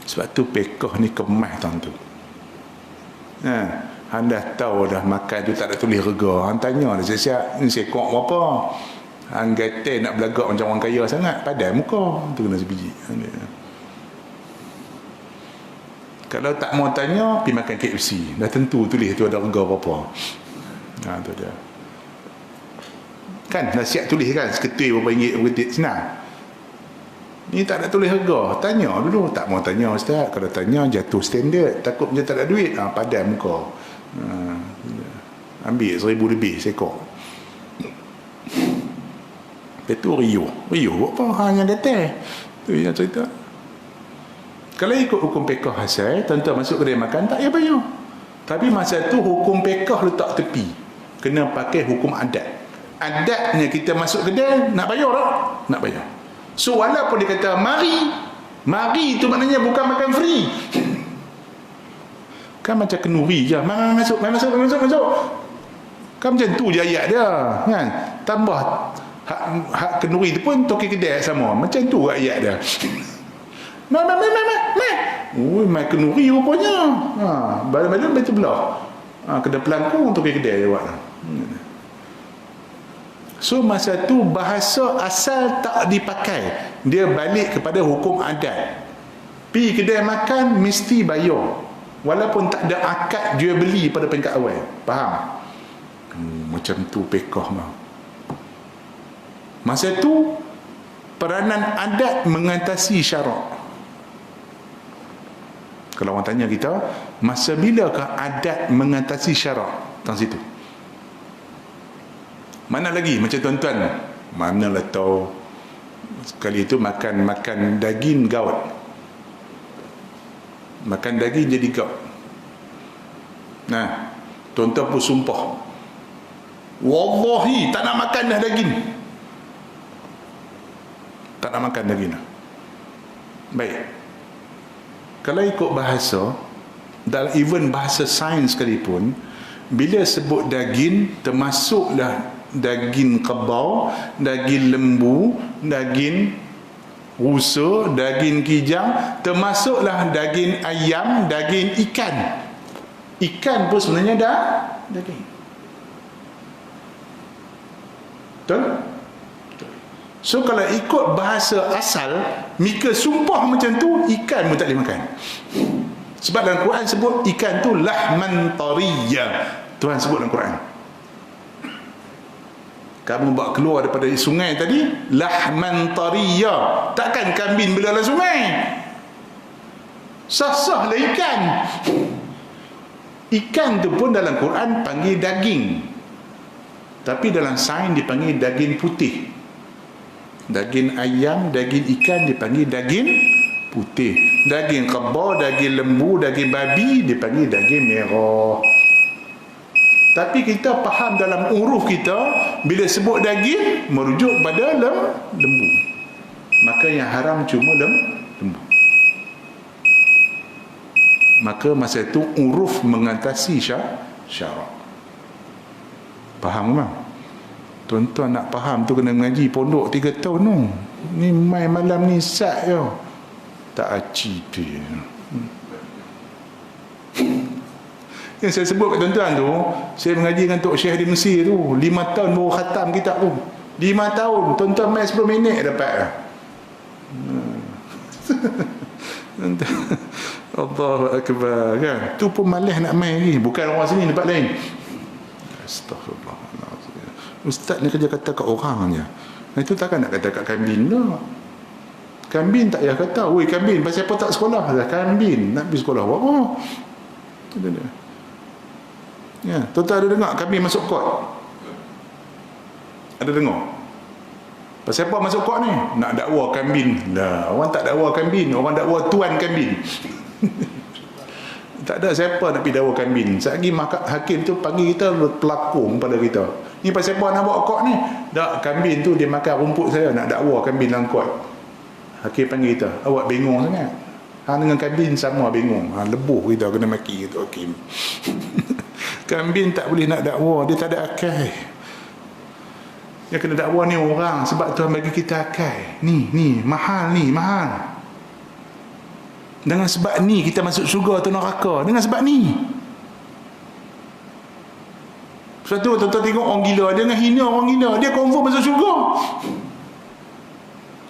Speaker 1: Sebab tu fiqh ni kemas tuan tu. Hang dah tahu dah makan tu tak ada tulis rega. Hang tanya dah siap ni sekok berapa. Hang gatal nak belagak macam orang kaya sangat, padai muka. Tu kena sebiji. Kalau tak mau tanya, pergi makan KFC. Dah tentu tulis tu ada harga berapa. Tu dia. Kan dah siap tulis kan, seketui berapa ringgit, berapa senang. Ni tak ada tulis harga. Tanya dulu. Tak mau tanya Ustaz. Kalau tanya jatuh standard. Takut macam tak ada duit. Padai muka. Ambil 1,000 lebih sekor. Lepas tu Rio apa hanya kata. Tu yang cerita. Kalau ikut hukum fiqh asal, tuan-tuan masuk kedai makan tak payah bayar. Tapi masa tu hukum fiqh letak tepi. Kena pakai hukum adat. Adatnya kita masuk kedai nak bayar tak? Nak bayar. So walaupun dia kata mari tu maknanya bukan makan free. Kan macam kenuri je. Masuk. Kan macam tu je ayat dia. Kan? Tambah hak kenuri tu pun toki kedai sama. Macam tu ayat dia. Mai kenuri rupanya. Badan betul belah. Kedai pelangkung untuk kedai dia buat. So masa tu bahasa asal tak dipakai. Dia balik kepada hukum adat. Pergi kedai makan mesti bayar. Walaupun tak ada akad jual beli pada peringkat awal. Faham? Macam tu fiqh mah. Masa tu peranan adat mengatasi syarak. Kalau orang tanya kita, masa bilakah adat mengatasi syarak? Tentang situ. Mana lagi? Macam tuan-tuan, manalah tahu sekali itu makan daging gaut. Makan daging jadi gaut. Tuan-tuan pun sumpah, wallahi tak nak makan dah daging. Tak nak makan daging dah. Baik. Kalau ikut bahasa, dalam even bahasa sains sekalipun, bila sebut daging, termasuklah daging kebau, daging lembu, daging rusa, daging kijang, termasuklah daging ayam, daging ikan. Ikan pun sebenarnya dah daging. Betul? So kalau ikut bahasa asal, Mika sumpah macam tu, ikan pun tak boleh makan. Sebab dalam Quran sebut ikan tu lahman tariya. Tuhan sebut dalam Quran. Kamu bawa keluar daripada sungai tadi, lahman tariya. Takkan kambing bila dalam sungai. Sah-sah lah ikan. Ikan tu pun dalam Quran panggil daging. Tapi dalam sains dipanggil daging putih. Daging ayam, daging ikan dipanggil daging putih. Daging kebau, daging lembu, daging babi dipanggil daging merah. Tapi kita faham dalam uruf kita, bila sebut daging merujuk pada lembu. Maka yang haram cuma lembu. Maka masa itu uruf mengatasi syarak. Faham tak? Tuan-tuan nak faham tu kena mengaji pondok 3 tahun tu. Ni main malam ni sat je. Tak aci dia. Yang saya sebut kat tuan-tuan tu, saya mengaji dengan Tok Syekh di Mesir tu, 5 tahun baru khatam kitab tu. 5 tahun, tuan-tuan main 10 minit dapat lah. Allahu Akbar kan. Tu pun malas nak main lagi. Bukan orang sini tempat lain. Astaghfirullah. Ustaz ni kerja kata kat orang je. Itu takkan nak kata kat kambing lah. Kambing tak payah kata, "Woi kambing, pasal apa tak sekolah?" Lah kambing nak pergi sekolah buat apa? Itu dia. Ya, tuan-tuan ada dengar kambing masuk kot? Ada dengar? Pasal apa masuk kot ni? Nak dakwa kambing. Lah, orang tak dakwa kambing, orang dakwa tuan kambing. Tak ada siapa nak pergi dakwa kambing. Sekali hakim tu panggil kita pelakon pada kita. Ni pasal apa nak buat kot ni? Tak, kambing tu dia makan rumput saya, nak dakwa kambing dalam kot. Hakim panggil kita, awak bengong sangat. Hang dengan kambing sama bengong. Lebuh kita kena maki gitu hakim. Kambing tak boleh nak dakwa, dia tak ada akal. Dia kena dakwa ni orang sebab Tuhan bagi kita akal. Ni mahal ni, mahal. Dengan sebab ni kita masuk syurga atau neraka. Dengan sebab ni. Sebab tu tuan-tuan tengok orang gila, dia dengan hina orang gila, dia confirm masuk syurga.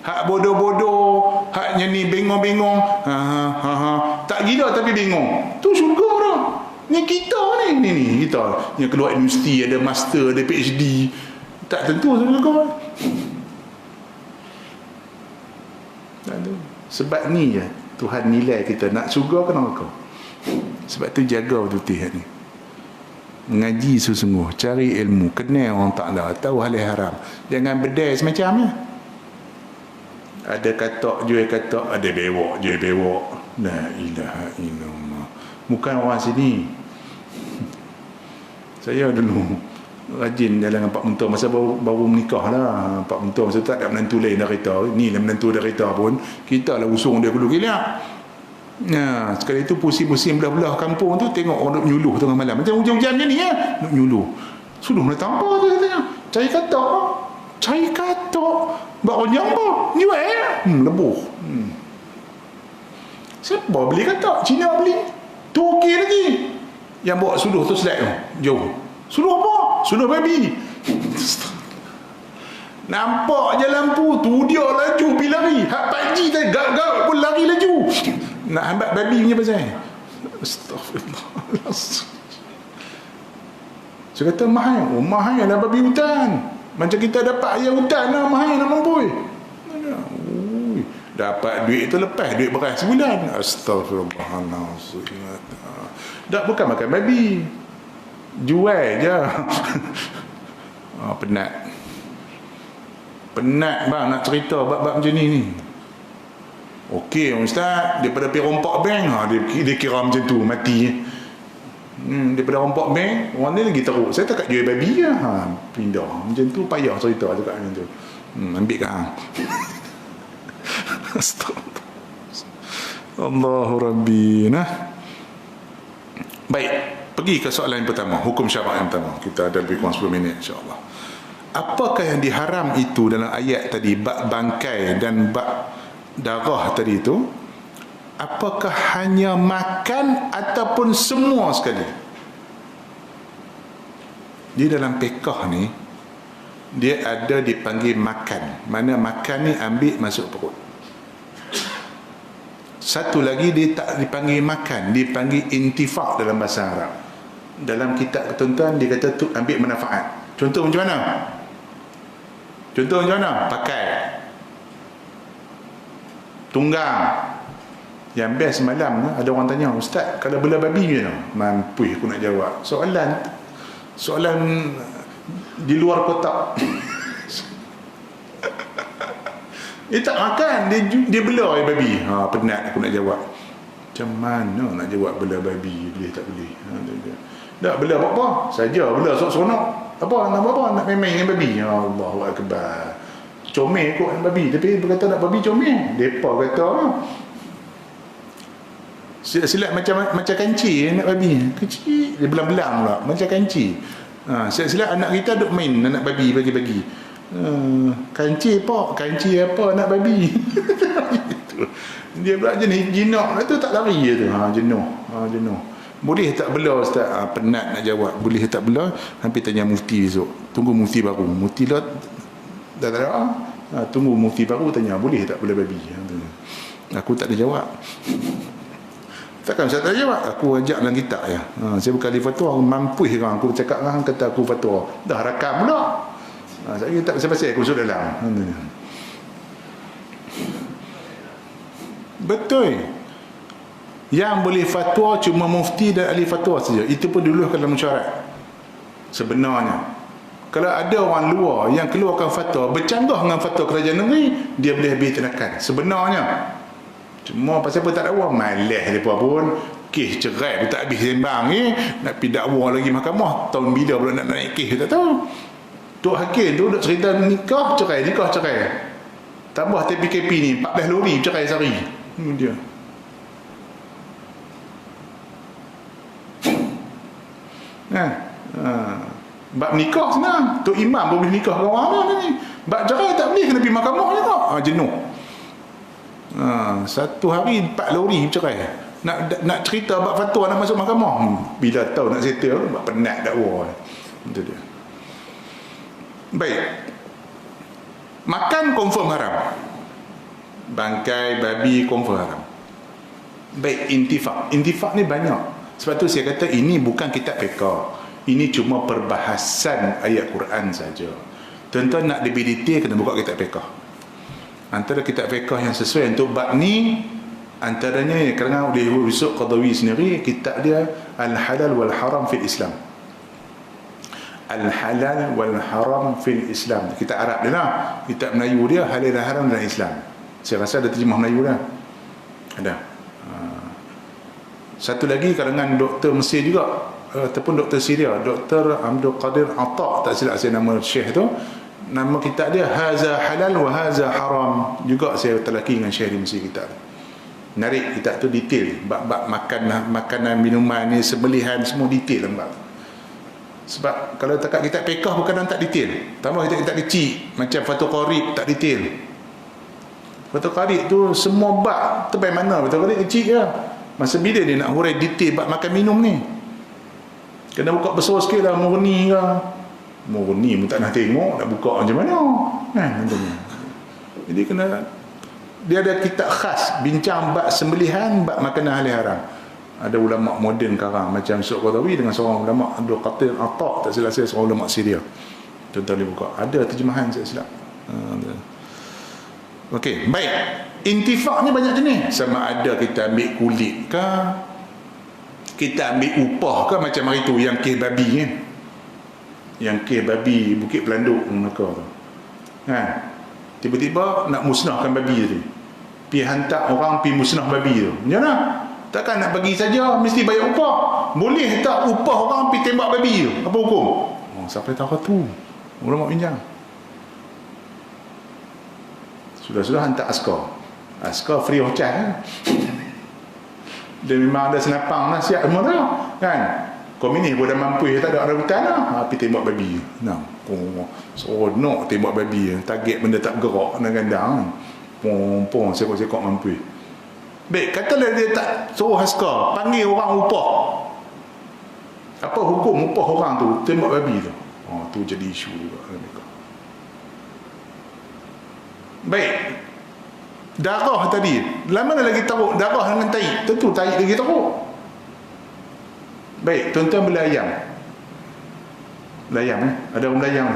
Speaker 1: Hak bodoh-bodoh, haknya ni bengong-bengong, tak gila tapi bengong, tu syurga dah. Ni kita ni kita yang keluar universiti, ada master, ada PhD, tak tentu syurga. Tak tentu. Sebab ni je Tuhan nilai kita nak syurga ke neraka. Sebab tu jaga betul-betul ni. Mengaji sungguh-sungguh, cari ilmu, kenal orang Ta'ala, tahu hal yang haram. Jangan berdaya semacam ni. Ada katak, jual katak, ada bewok, jual bewok. La ilaha illallah. Bukan orang sini. Saya dulu rajin jalan dengan Pak Mentua masa baru menikah lah. Pak Mentua masa tu tak ada menantu lain dah kereta. Ni lah menantu dah kereta pun. Kita lah usung dia dulu gila. Nah, sekali itu pusing-pusing belah-belah kampung tu, tengok orang duk nyuluh tengah malam. Macam hujan-hujan macam ni ya, duk nyuluh. Suruh nak tambah tu katanya. Cari katak. Cari katak. Buat orang apa? Jual. Lebuh. Siapa beli katak? Cina beli. Turki lagi. Yang bawa suluh tu selek tu. Jauh. Suluh apa? Suluh babi. Nampak je lampu tu, dia laju pergi lari. Hak pakcik tadi gak-gak pun lari laju. Nak hambat babi punya pasal. Astaghfirullah. Saya kata mahal. Oh mahal lah babi hutan. Macam kita dapat ayam hutan lah, mahal nak mampu. Dapat duit tu lepas duit beras sebulan. Astaghfirullahaladzim. Tak, bukan makan babi, jual je. Penat bang nak cerita bab-bab macam ni. Okey ustaz, daripada pergi rompak bank, dia kira macam tu mati. Daripada rompak bank, orang ni lagi teruk. Saya tak jual babi je. Pindah macam tu, payah cerita cakap macam tu. Ambil ke hang. Astagfirullah. Allahu Rabbi. Baik, pergi ke soalan yang pertama, hukum syarak yang pertama. Kita ada lebih kurang 10 minit insya-Allah. Apakah yang diharam itu dalam ayat tadi, bab bangkai dan bab darah tadi itu? Apakah hanya makan ataupun semua sekali? Di dalam fiqh ni, dia ada dipanggil makan. Mana makan ni ambil masuk perut. Satu lagi dia tak dipanggil makan, dipanggil intifak dalam bahasa Arab. Dalam kitab ketentuan dia kata tu ambil manfaat. Contoh macam mana? Contoh macam mana? Pakai, tunggang. Yang best semalam ada orang tanya, "Ustaz, kalau belah babi macam mana?" Mampu aku nak jawab. Soalan di luar kotak. Dia tak makan, dia belah babi. Penat aku nak jawab. Macam mana nak jawab belah babi? Boleh tak boleh? Tak belah apa-apa, saja belah seronok. Apa nak apa? Nak main-main dengan babi. Allahu akbar. Comel kot dengan babi, tapi berkata nak babi comel. Depa kata silap macam kancil anak babi. Kecil, dia belang-belang pula macam kancil. Silap anak kita duk main anak babi bagi-bagi. Kancil apa anak babi. Dia pula jenis jinak tu tak lari je tu. Jenuh. Boleh tak belah Ustaz? Penat nak jawab. Boleh tak belah? Hampir tanya mufti besok. Tunggu mufti baru. Mufti dah tak ada. Tunggu mufti baru tanya boleh tak belah babi. Aku tak ada jawab. Takkan saya tak jawab. Aku ajak dalam kitab ya. Saya bukan ahli fatwa, mampu kan aku cakap dengan kata aku fatwa. Dah rakam pula. Saya tak pasal-pasal aku masuk dalam. Betul. Yang boleh fatwa cuma mufti dan ahli fatwa saja. Itu pun dulu dalam syarat. Sebenarnya kalau ada orang luar yang keluarkan fatwa bercanggah dengan fatwa kerajaan negeri, dia boleh habis tindakan. Sebenarnya cuma pasal apa tak dakwa, malas depa pun kes cerai pun tak habis sembang ni, nak pergi dakwa lagi mahkamah, tahun bila pula nak naik kes tak tahu. Tok hakim tu duk cerita nikah cerai. Tambah TPKP ni 14 lori cerai sehari. Dia bab nikah senang, tok imam boleh nikah dengan orang ni. Bab cerai tak boleh, kena pergi mahkamah juga. Jenuh. Satu hari 4 lori bercerai. Nak cerita bab fatwa nak masuk mahkamah, bila tahu nak settle bab penat dakwa. Itu dia. Baik, makan confirm haram, bangkai babi confirm haram. Baik, intifak ni banyak. Sebab tu saya kata ini bukan kitab fiqh, ini cuma perbahasan ayat Quran saja. Tuan-tuan nak lebih detail kena buka kitab fiqh. Antara kitab fiqh yang sesuai untuk bab ni, antaranya kerana oleh Yusuf Qadawi sendiri, kitab dia Al-Halal wal Haram fil Islam. Al-Halal wal Haram fil Islam. Kitab Arab dia lah. Kitab Melayu dia Halal dan Haram dalam Islam. Saya rasa ada terjemah Melayu dah. Ada. Satu lagi kalangan doktor Mesir juga, ataupun doktor Syria, Dr. Abdul Qadir Atta, tak silap saya nama syekh tu. Nama kitab dia Haza Halal wa Haza Haram. Juga saya telaki dengan syekh di Mesir kitab. Menarik kitab tu, detail bab-bab makanan, minuman ni, sembelihan, semua detail lembab. Sebab kalau takat kitab fiqh bukan tak detail. Tambah kitab kecil macam Fathul Qarib tak detail. Fathul Qarib tu semua bab terbaik mana, Fathul Qarib kecil je. Masa bila dia nak hurai detail bab makan minum ni, kena buka besar sikit lah. Murni ke, Murni pun tak nak tengok, nak buka macam mana jadi kena, dia ada kitab khas bincang bab sembelihan, bab makanan halal haram. Ada ulama moden sekarang macam Syekh Qadawi dengan seorang ulama Abdul Qadir Atta, tak silap saya, seorang ulama Syria. Tuan-tuan boleh buka, ada terjemahan saya silap. Okey, baik. Intifak ni banyak jenis. Sama ada kita ambil kulit ke, kita ambil upah ke, macam hari tu yang kes babi kan, yang kes babi Bukit Pelanduk Melaka tu tiba-tiba nak musnahkan babi tu, pergi hantar orang pergi musnah babi tu. Macam mana? Takkan nak bagi saja, mesti bayar upah. Boleh tak upah orang pergi tembak babi tu? Apa hukum? Siapa tahu tu? Ulama bincang. Sudah-sudah hantar askar free of charge. Dia memang ada senapang lah, siap semua dah kan. Komunis pun dah mampu, tak ada rambutan lah. Tapi tembak babi. Nah, seronok tembak babi. Target benda tak bergerak nak gandang. Pong sekok-sekok mampu. Baik, katalah dia tak suruh askar, panggil orang upah. Apa hukum upah orang tu? Tembak babi tu. Tu jadi isu juga. Baik, darah tadi, lama lagi taruh darah dengan tahi? Tentu tahi lagi taruh. Baik, tuan-tuan beli ayam. Beli ayam Ada orang beli ayam?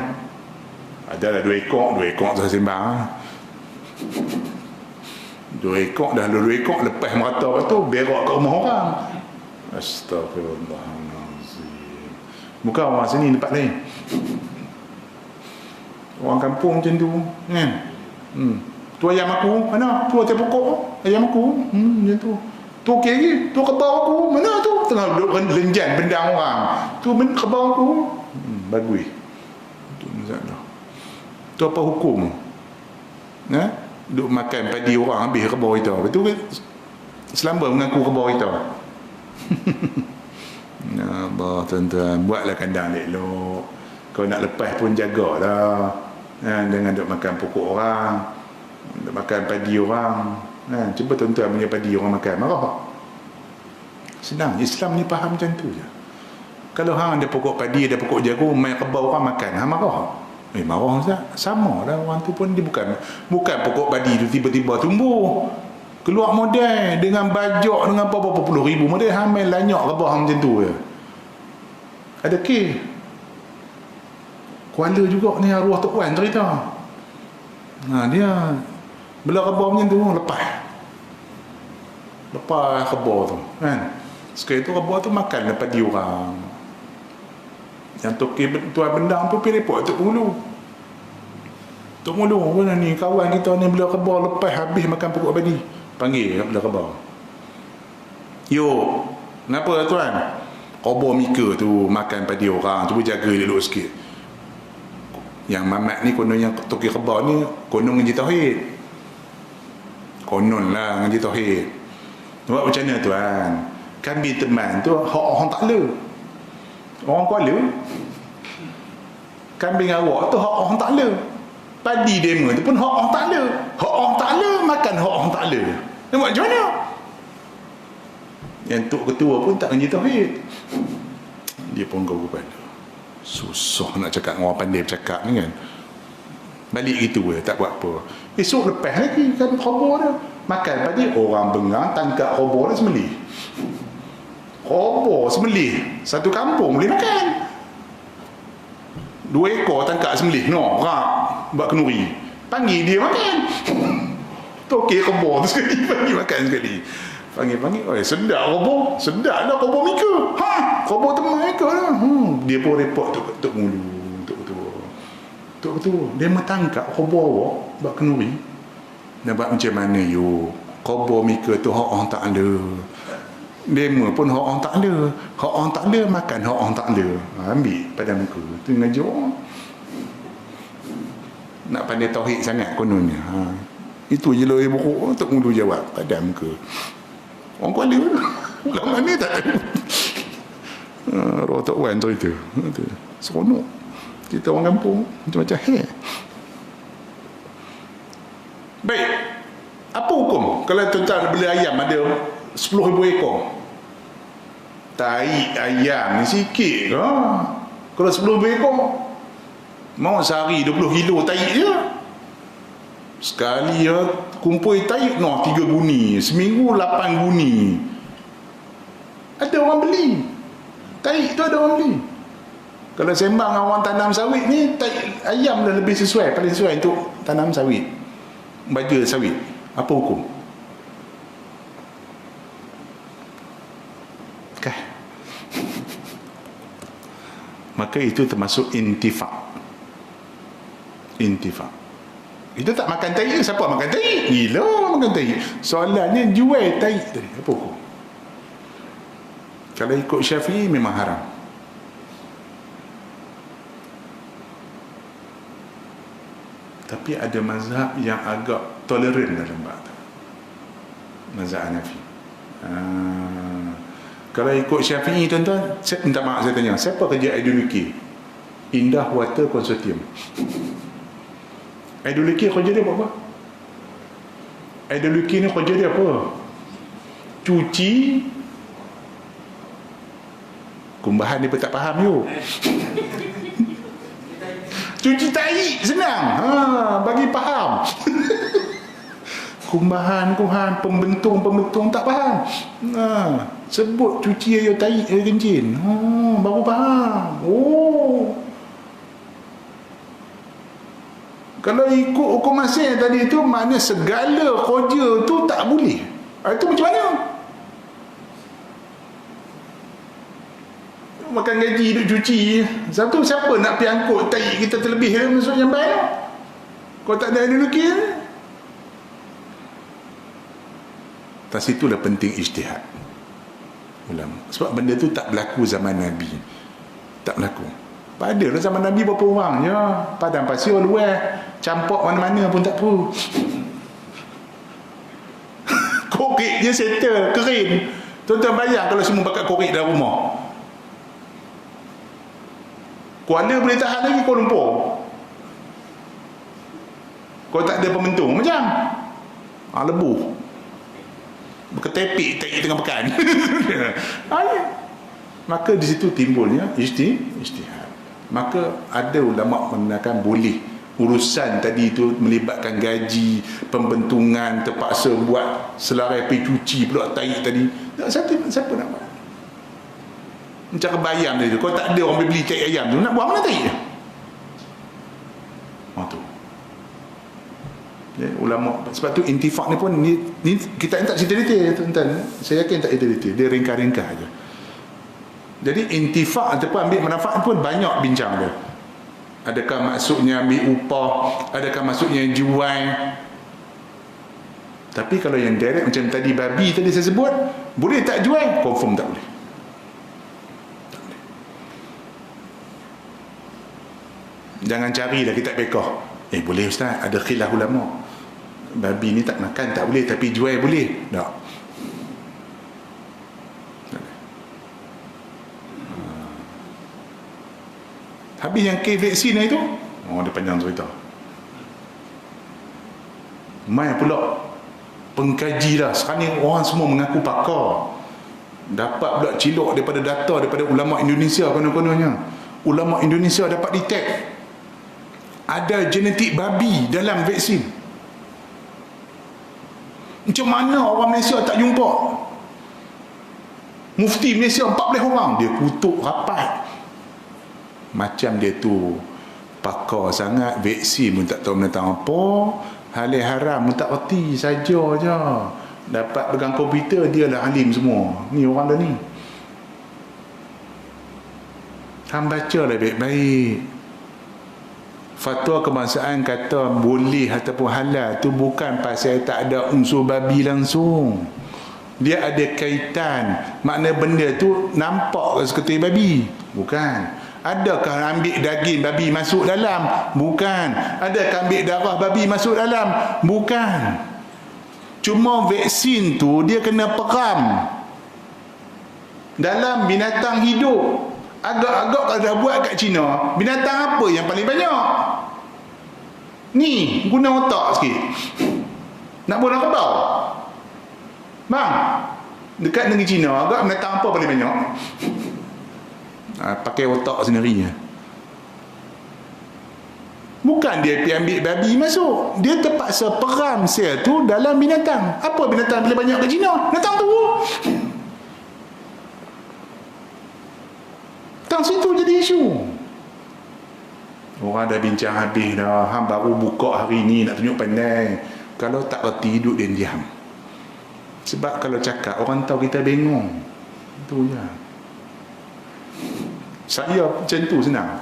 Speaker 1: Adalah 2 ekor tu sembang. 2 ekor dah 2 ekor lepas merata tu berak kat rumah orang. Astagfirullahalazim. Bukan orang sini tempat lain. Orang kampung macam tu kan. Tu ayam aku mana? Tu atas pokok ayam aku. Macam tu. Tu okey lagi. Tu kebau aku mana tu? Tengah duduk lenjan bendang orang. Tu kebau aku. Bagus. Tu masalah. Tu apa hukum? Duk makan padi orang habis kebau kita. Betul ke? Selamba mengaku kebau kita. Ya Allah, tuan-tuan, buatlah kandang elok. Kau nak lepas pun jagalah. Jangan duk makan pokok orang, duk makan padi orang. Cuba tuan-tuan punya padi orang makan, marah tak? Senang, Islam ni faham macam tu je. Kalau hang ada pokok padi, ada pokok jagung, main kebau orang makan, hang marah tak? Marah Ustaz. Sama lah, orang tu pun dia bukan pokok padi tu tiba-tiba tumbuh keluar modal dengan bajak dengan berapa puluh ribu modal, hamil lanyak kebah macam tu je. Ada kes Kuala juga ni, arwah Tok Wan cerita. Dia bela kebah macam tu, lepas kebah tu kan. Sekali tu kebah tu makan lepas di orang. Yang tuan bendang tu pergi report Tok Mulu. Tok Mulu mana ni, kawan kita ni bela kebah lepas habis makan pokok padi. Panggil bela kebah. Yo, kenapa tuan? Kebah Mika tu makan padi orang, cuba jaga elok sikit. Yang mamat ni konon, yang toki kebah ni konon ngaji tauhid. Konon lah ngaji tauhid. Buat macam mana tuan? Kami teman tu hak orang tak le. Orang Kuala, kambing awak tu hak orang tak le. Padi demo tu pun hak orang tak le. Hak orang tak le, makan hak orang tak le. Nampak macam mana? Yang Tok Ketua pun tak ngaji tauhid. Dia pun kau kepala. Susah nak cakap dengan orang pandai bercakap ni kan. Balik gitu je, tak buat apa. Esok lepas lagi kan khabar dia. Makan padi, orang bengang tangkap khabar dia sembelih. Khabar sembelih, satu kampung boleh makan. 2 ekor tangkap sembelih, rak buat kenuri. Panggil dia makan. Tokek khabar tu sekali, panggil makan sekali. Panggil, sedap khabar. Sedap lah khabar Mika. Khabar teman Mika lah. Dia pun report Tok Mulu, Tok Ketua. Dia mentangkap khabar awak buat kenuri. Nampak macam mana you? Khabar Mika tu hak orang tak ada. Demo pun hak orang tak ada. Hak orang tak ada, makan hak orang tak ada. Ambil pada muka. Tu ngaji orang. Nak pandai tauhid sangat kononnya. Itu je lah buruk. Tok Mulu jawab pada muka. Orang Kuala lama ni tak ada. Roh Tok Wan cerita. Seronok. Kita orang kampung macam-macam Baik. Apa hukum kalau tuan-tuan beli ayam ada 10,000 ekor? Tai ayam ni sikit ke? Kalau 10,000 ekor mau sehari 20 kilo tai je. Sekali ya kumpul tai 3 guni, seminggu 8 guni. Ada orang beli. Tai tu ada orang beli. Kalau sembang orang tanam sawit ni, tai ayam dah lebih sesuai, paling sesuai untuk tanam sawit. Baja sawit. Apa hukum? Maka itu termasuk intifak. Kita tak makan tahi, siapa makan tahi? Gila makan tahi. Soalannya jual tahi tadi, apa hukum? Kalau ikut Syafi'i memang haram. Tapi ada mazhab yang agak toleran dalam bab tu. Mazhab Hanafi. Kalau ikut Syafi'i tuan-tuan, saya minta maaf saya tanya, siapa kerja ideologi? Indah Water Consortium. Ideologi kerja dia apa? Ideologi ni kerja dia apa? Cuci kumbahan dia pun tak faham you. Cuci tai senang. Bagi faham. Kumbahan, pembentung tak faham. Sebut cuci air tai, air kencing. Baru faham. Kalau ikut hukum asing tadi tu, maknanya segala kerja tu tak boleh. Itu macam mana? Makan gaji, duduk cuci. Satu, siapa nak pergi angkut tai kita terlebih masuk jamban? Kalau tak ada ideologi ni. Tak situlah penting ijtihad ulama. Sebab benda tu tak berlaku zaman Nabi. Tak berlaku. Padalah zaman Nabi berapa orang je. Padang pasir luar, campur mana-mana pun tak perlu. Korek je settle, kering. Tuan-tuan bayang kalau semua pakai korek dalam rumah. Kuala boleh tahan lagi Kuala Lumpur. Kalau tak ada pembentung macam lebuh. Berketepik tak tengah pekan. Maka di situ timbulnya ijtihad. Maka ada ulama mengatakan boleh urusan tadi tu melibatkan gaji, pembentungan, terpaksa buat selarai pergi cuci pula tai tadi. Siapa nak buat? Macam kebayang dia tu. Kalau tak ada orang beli tai ayam tu, nak buat mana tai? Tu. Ya, ulama, sebab tu intifak ni pun ni kita tak cerita detail tuan-tuan. Saya yakin tak cerita detail, dia ringkas-ringkas aja. Jadi intifak ataupun ambil manfaat pun banyak bincang dia. Adakah maksudnya ambil upah, adakah maksudnya jual? Tapi kalau yang direct macam tadi babi tadi saya sebut, boleh tak jual? Confirm tak boleh. Jangan carilah kitab fiqh. Boleh ustaz, ada khilaf ulama. Babi ni tak makan tak boleh, tapi jual boleh. Tak. Habis yang kes vaksin itu, dia panjang cerita. Mai pula pengkaji dah. Sekarang ni orang semua mengaku pakar. Dapat pula cilok daripada data daripada ulama Indonesia konon-kononnya. Ulama Indonesia dapat detect ada genetik babi dalam vaksin. Macam mana orang Malaysia tak jumpa? Mufti Malaysia 14 orang, dia kutuk rapat. Macam dia tu pakar sangat, vaksin pun tak tahu tentang apa, halal haram pun tak erti, saja je. Dapat pegang komputer, dia lah alim semua. Ni orang dah ni. Hang baca lah baik-baik. Fatwa kebangsaan kata boleh ataupun halal tu bukan pasal tak ada unsur babi langsung. Dia ada kaitan. Makna benda tu nampak seperti babi. Bukan. Adakah ambil daging babi masuk dalam? Bukan. Adakah ambil darah babi masuk dalam? Bukan. Cuma vaksin tu dia kena peram dalam binatang hidup. Agak-agak kalau dah buat kat China, binatang apa yang paling banyak? Ni, guna otak sikit. Nak buat kerbau? Bang, dekat negeri China, agak binatang apa paling banyak? Pakai otak sendiri. Bukan dia pergi ambil babi masuk, dia terpaksa peram sel tu dalam binatang. Apa binatang paling banyak kat China? Binatang tu. Tang situ jadi isu. Orang dah bincang habis dah. Hang baru buka hari ni nak tunjuk pandai. Kalau tak erti duduk dia diam. Sebab kalau cakap orang tahu kita bengong. Itu je. Saya macam tu senang.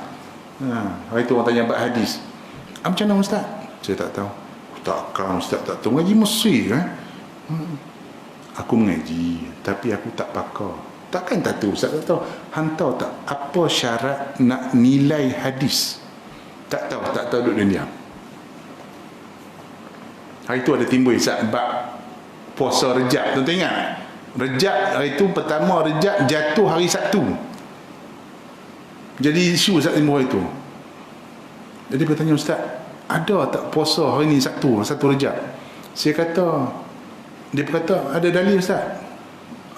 Speaker 1: Hari tu orang tanya bab hadis. Macam mana ustaz? Saya tak tahu. Takkan ustaz tak tahu. Mengaji Mesir kan? Aku mengaji, tapi aku tak pakar. Takkan tak tahu, Ustaz tak tahu. Hang tahu tak apa syarat nak nilai hadis? Tak tahu duduk diam. Hari tu ada timbul Ustaz bab puasa Rejab, tuan-tuan ingat? Rejab itu pertama, Rejab jatuh hari Sabtu. Jadi isu Ustaz Timur itu. Jadi bertanya, Ustaz, ada tak puasa hari ni Sabtu, satu Rejab? Saya kata, dia berkata, ada dalil Ustaz?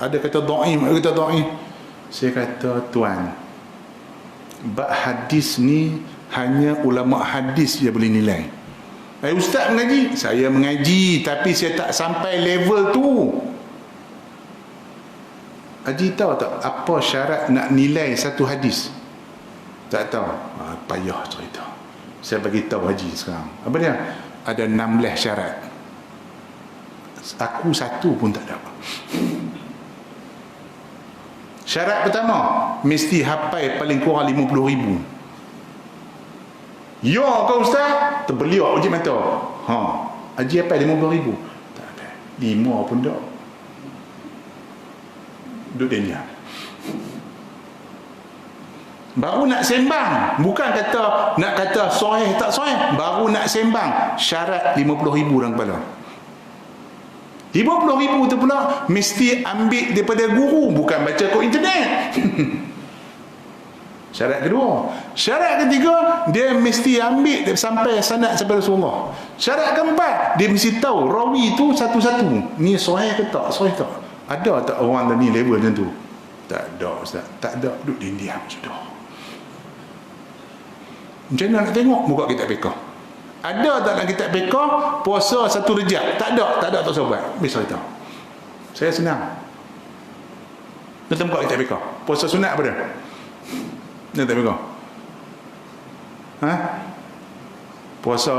Speaker 1: Ada kata dhaif, ada kata dhaif. Saya kata, tuan, bab hadis ni hanya ulama hadis je boleh nilai. Ustaz mengaji? Saya mengaji, tapi saya tak sampai level tu. Haji tahu tak apa syarat nak nilai satu hadis? Tak tahu. Payah cerita. Saya bagi tahu Haji sekarang. Apa dia? Ada 16 syarat. Aku satu pun tak dapat. Syarat pertama, mesti hafal paling kurang 50,000. Ya kau Ustaz? Terbeliak uji mata. Haji hafal 50,000? Tak ada. 5 pun tak. Duduk dia. Baru nak sembang, bukan kata nak kata sahih tak sahih, baru nak sembang syarat 50,000 dalam kepala. 50,000 tu pula mesti ambil daripada guru, bukan baca kat internet. Syarat kedua. Syarat ketiga, dia mesti ambil sampai sanad sampai Rasulullah. Syarat keempat, dia mesti tahu rawi tu satu-satu, ni sahih ke tak, sahih tak. Ada tak orang ni level macam tu? Tak ada Ustaz. Tak ada. Duduk diam sudah. Macam mana nak tengok buka kitab fiqh? Ada tak dalam kitab fiqh puasa satu Rejab? Tak ada. Tak ada tak usah buat. Bisa tahu. Saya senang. Kita buka kitab fiqh. Puasa sunat apa dia? Kitab fiqh. Puasa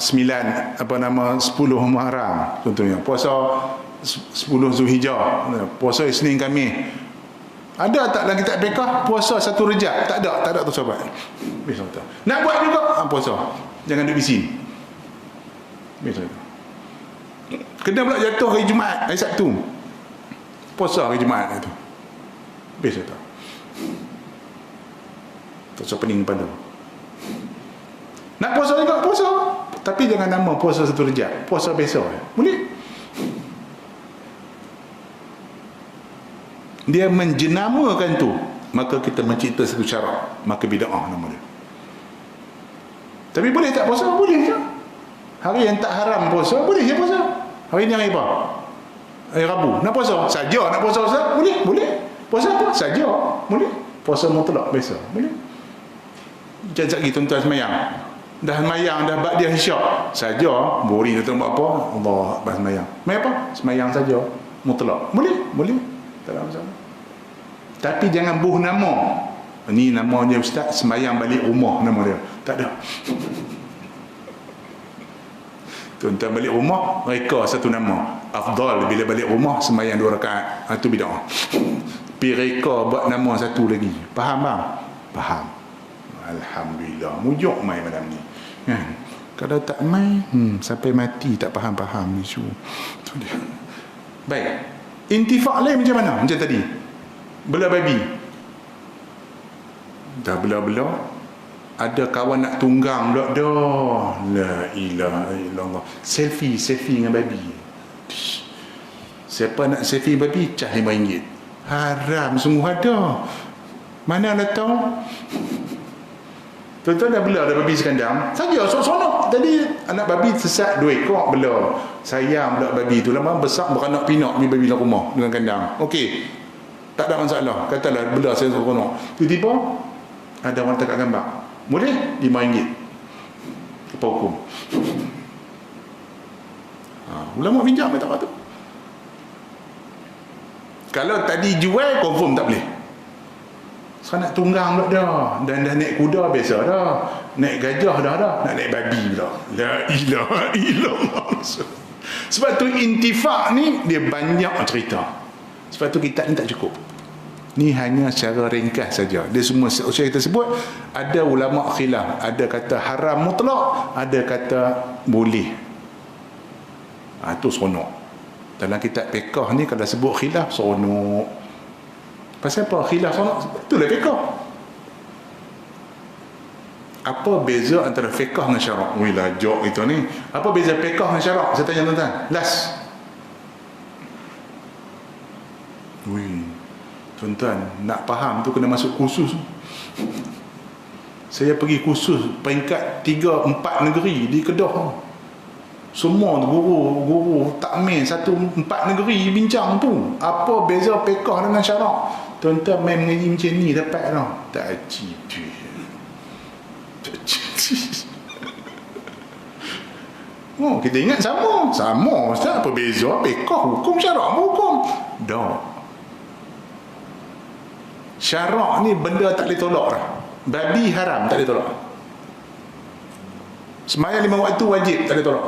Speaker 1: 9 apa nama 10 Muharram contohnya. Puasa 10 Zulhijjah, puasa Isnin Khamis. Ada tak dalam kitab fiqh puasa satu Rejab? Tak ada. Tak ada tu sahabat. Bisa tak? Nak buat juga puasa. Jangan duduk bising. Bisa tak? Kena pula jatuh hari Jumaat, hari Sabtu. Puasa hari Jumaat itu. Bisa tak? Tak usah pening kepala. Nak puasa juga, puasa. Tapi jangan nama puasa satu Rejab. Puasa biasa. Boleh? Dia menjenamakan tu, maka kita mencipta satu syarat, maka bid'ah nama dia. Tapi boleh tak puasa? Boleh je. Hari yang tak haram puasa, boleh je puasa. Hari ni hari apa? Hari Rabu. Nak puasa? Saja nak puasa Ustaz? Boleh? Boleh. Puasa apa? Saja. Boleh. Puasa mutlak biasa. Boleh. Jangan lagi tuan-tuan semayang. Dah semayang, dah ba'diyah isyak. Saja. Boring tu buat apa? Allah Akbar semayang. Semayang apa? Semayang saja. Mutlak. Boleh? Boleh. Tak ada masalah. Tapi jangan buh nama. Ni namanya Ustaz semayang balik rumah nama dia. Tak ada. Tuan-tuan balik rumah, reka satu nama. Afdal bila balik rumah semayang 2 rakaat. Itu bid'ah. Pi reka buat nama satu lagi. Faham bang? Faham. Alhamdulillah. Mujuk mai malam ni. Kan? Kalau tak mai, sampai mati tak faham-faham isu. Tu dia. Baik. Intifak lain macam mana? Macam tadi belah babi. Dah belah-belah, ada kawan nak tunggang pula dah. La ilaha illallah. Selfie dengan babi. Siapa nak selfie babi, cah RM5. Haram sungguh ada. Mana nak tahu? Tuan-tuan dah belah ada babi sekandang saja, sonok. Tadi anak babi sesat 2 ekor belah. Sayang pula babi tu, lama besar beranak pinak ni babi dalam rumah dengan kandang. Okey, tak ada masalah. Katalah belah saya seronok. Tiba-tiba ada orang letak gambar. Boleh RM5. Apa hukum? Ulama pinjam tak apa tu. Kalau tadi jual, confirm tak boleh. Sekarang nak tunggang pula dah. Dan dah naik kuda biasa dah. Naik gajah dah. Nak naik babi pula. La ilaha illallah. Sebab tu intifak ni dia banyak cerita. Sebab tu kitab ni tak cukup. Ni hanya secara ringkas saja. Dia semua saya kita sebut, ada ulama khilaf. Ada kata haram mutlak, ada kata boleh. Itu seronok. Dalam kitab fiqh ni kalau sebut khilaf seronok. Pasal apa khilaf seronok? Itulah fiqh. Apa beza antara fiqh dengan syarak? Wila jok itu ni. Apa beza fiqh dengan syarak? Saya tanya tuan-tuan. Last. Wih, tuan-tuan, nak faham tu kena masuk kursus. Saya pergi kursus peringkat 3-4 negeri di Kedah. Semua guru takmir 1-4 negeri bincang tu. Apa beza fiqh dengan syarak? Tuan-tuan main mengaji macam ni dapat tau. Tak ajib. Oh, kita ingat sama. Sama, Ustaz. Apa beza? Fiqh, hukum, syarak, hukum. Tak. Syarak ni benda tak boleh tolak dah. Babi haram, tak boleh tolak. Sembahyang 5 waktu wajib, tak boleh tolak.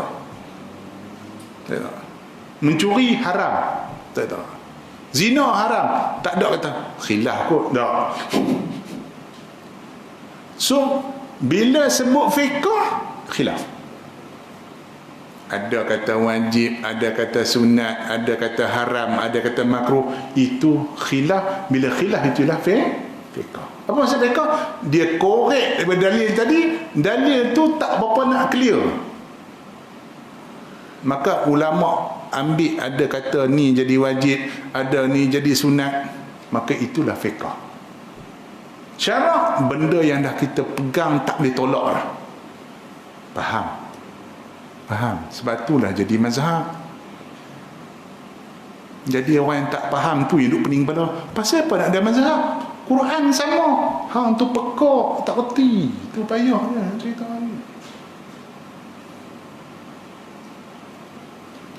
Speaker 1: Tak boleh tolak. Mencuri haram, tak boleh tolak. Zina haram, tak ada kata khilaf kot, tak. So, bila sebut fiqh, khilaf. Ada kata wajib, ada kata sunat, ada kata haram, ada kata makruh. Itu khilaf. Bila khilaf, itulah fiqh. Apa maksud fiqh? Dia korek daripada dalil tadi. Dalil tu tak berapa nak clear. Maka ulama ambil, ada kata ni jadi wajib, ada ni jadi sunat. Maka itulah fiqh. Syarak, benda yang dah kita pegang tak boleh tolak lah. Faham. Sebab itulah jadi mazhab. Jadi orang yang tak faham tu hidup pening kepala. Pasal apa nak ada mazhab? Quran sama. Hang tu pekak, tak reti. Tu payahnya cerita ni.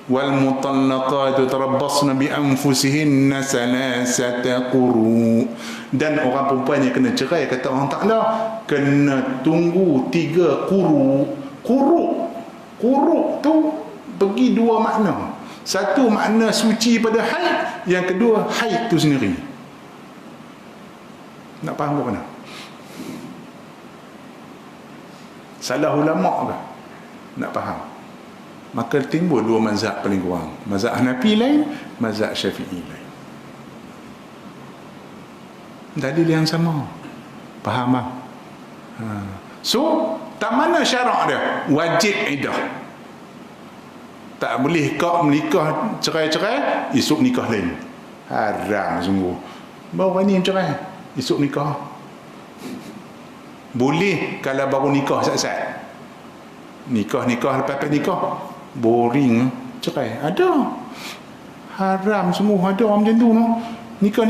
Speaker 1: Wal mutallaqatu tarabbasna bi anfusihinna salasata quru. Dan orang perempuan yang kena cerai, kata Allah Taala, kena tunggu 3 quru. Quru tu bagi 2 makna. Satu makna suci pada haid, yang kedua haid tu sendiri. Nak faham ke mana? Salah ulama ke? Nak faham? Maka timbul 2 mazhab paling kurang. Mazhab Hanafi lain, mazhab Syafi'i lain. Dalil yang sama. Faham tak? So, tak mana syarak dia? Wajib iddah. Tak boleh kau menikah cerai-cerai, esok nikah lain. Haram sungguh. Baru ni cerai, esok nikah. Boleh kalau baru nikah sat-sat. Nikah lepas nikah boring, cerai. Ada. Haram semua ada macam tu no. Nikah.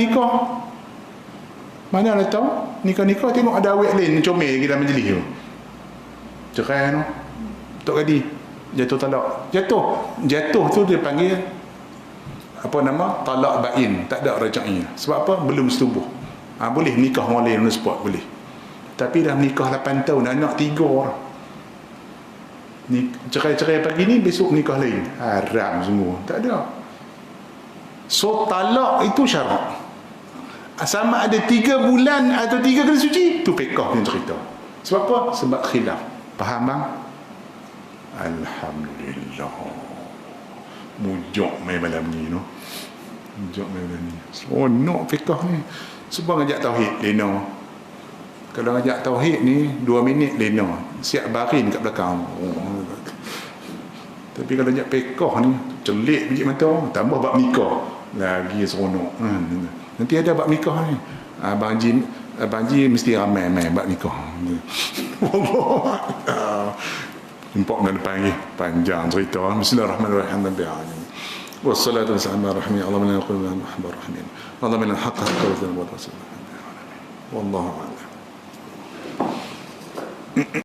Speaker 1: Mana lah tahu? Nikah tengok ada awet lain comel lagi dalam majlis tu. Cerai no. Tok Kadi jatuh talak. Jatuh tu dia panggil apa nama? Talak bain. Tak ada rajai. Sebab apa? Belum setubuh. Boleh nikah orang lain on the spot, boleh. Tapi dah nikah 8 tahun, anak 3 orang. Cerai-cerai pagi ni, besok nikah lain. Haram semua. Tak ada. So talak itu syarak. Sama ada 3 bulan atau 3 kali suci, tu fiqh yang cerita. Sebab apa? Sebab khilaf. Faham bang? Alhamdulillah. Mujok main malam ni no. Mujok main malam ni. Seronok fiqh ni. Sebab ngajak tauhid lena. Kalau ngajak tauhid ni 2 minit lena. Siap barin kat belakang. Tapi kalau ngajak fiqh ni celik biji mata, tambah bab nikah. Lagi seronok. Nanti ada bab nikah ni. Abang Ji mesti ramai main bab nikah. Jumpa dengan depan lagi. Panjang cerita. Bismillahirrahmanirrahim. Wassalatu wassalamu ala rahmi Allah min al-qulub wa muhabbar rahmin. Allah min al-haqq wa wallahu a'lam.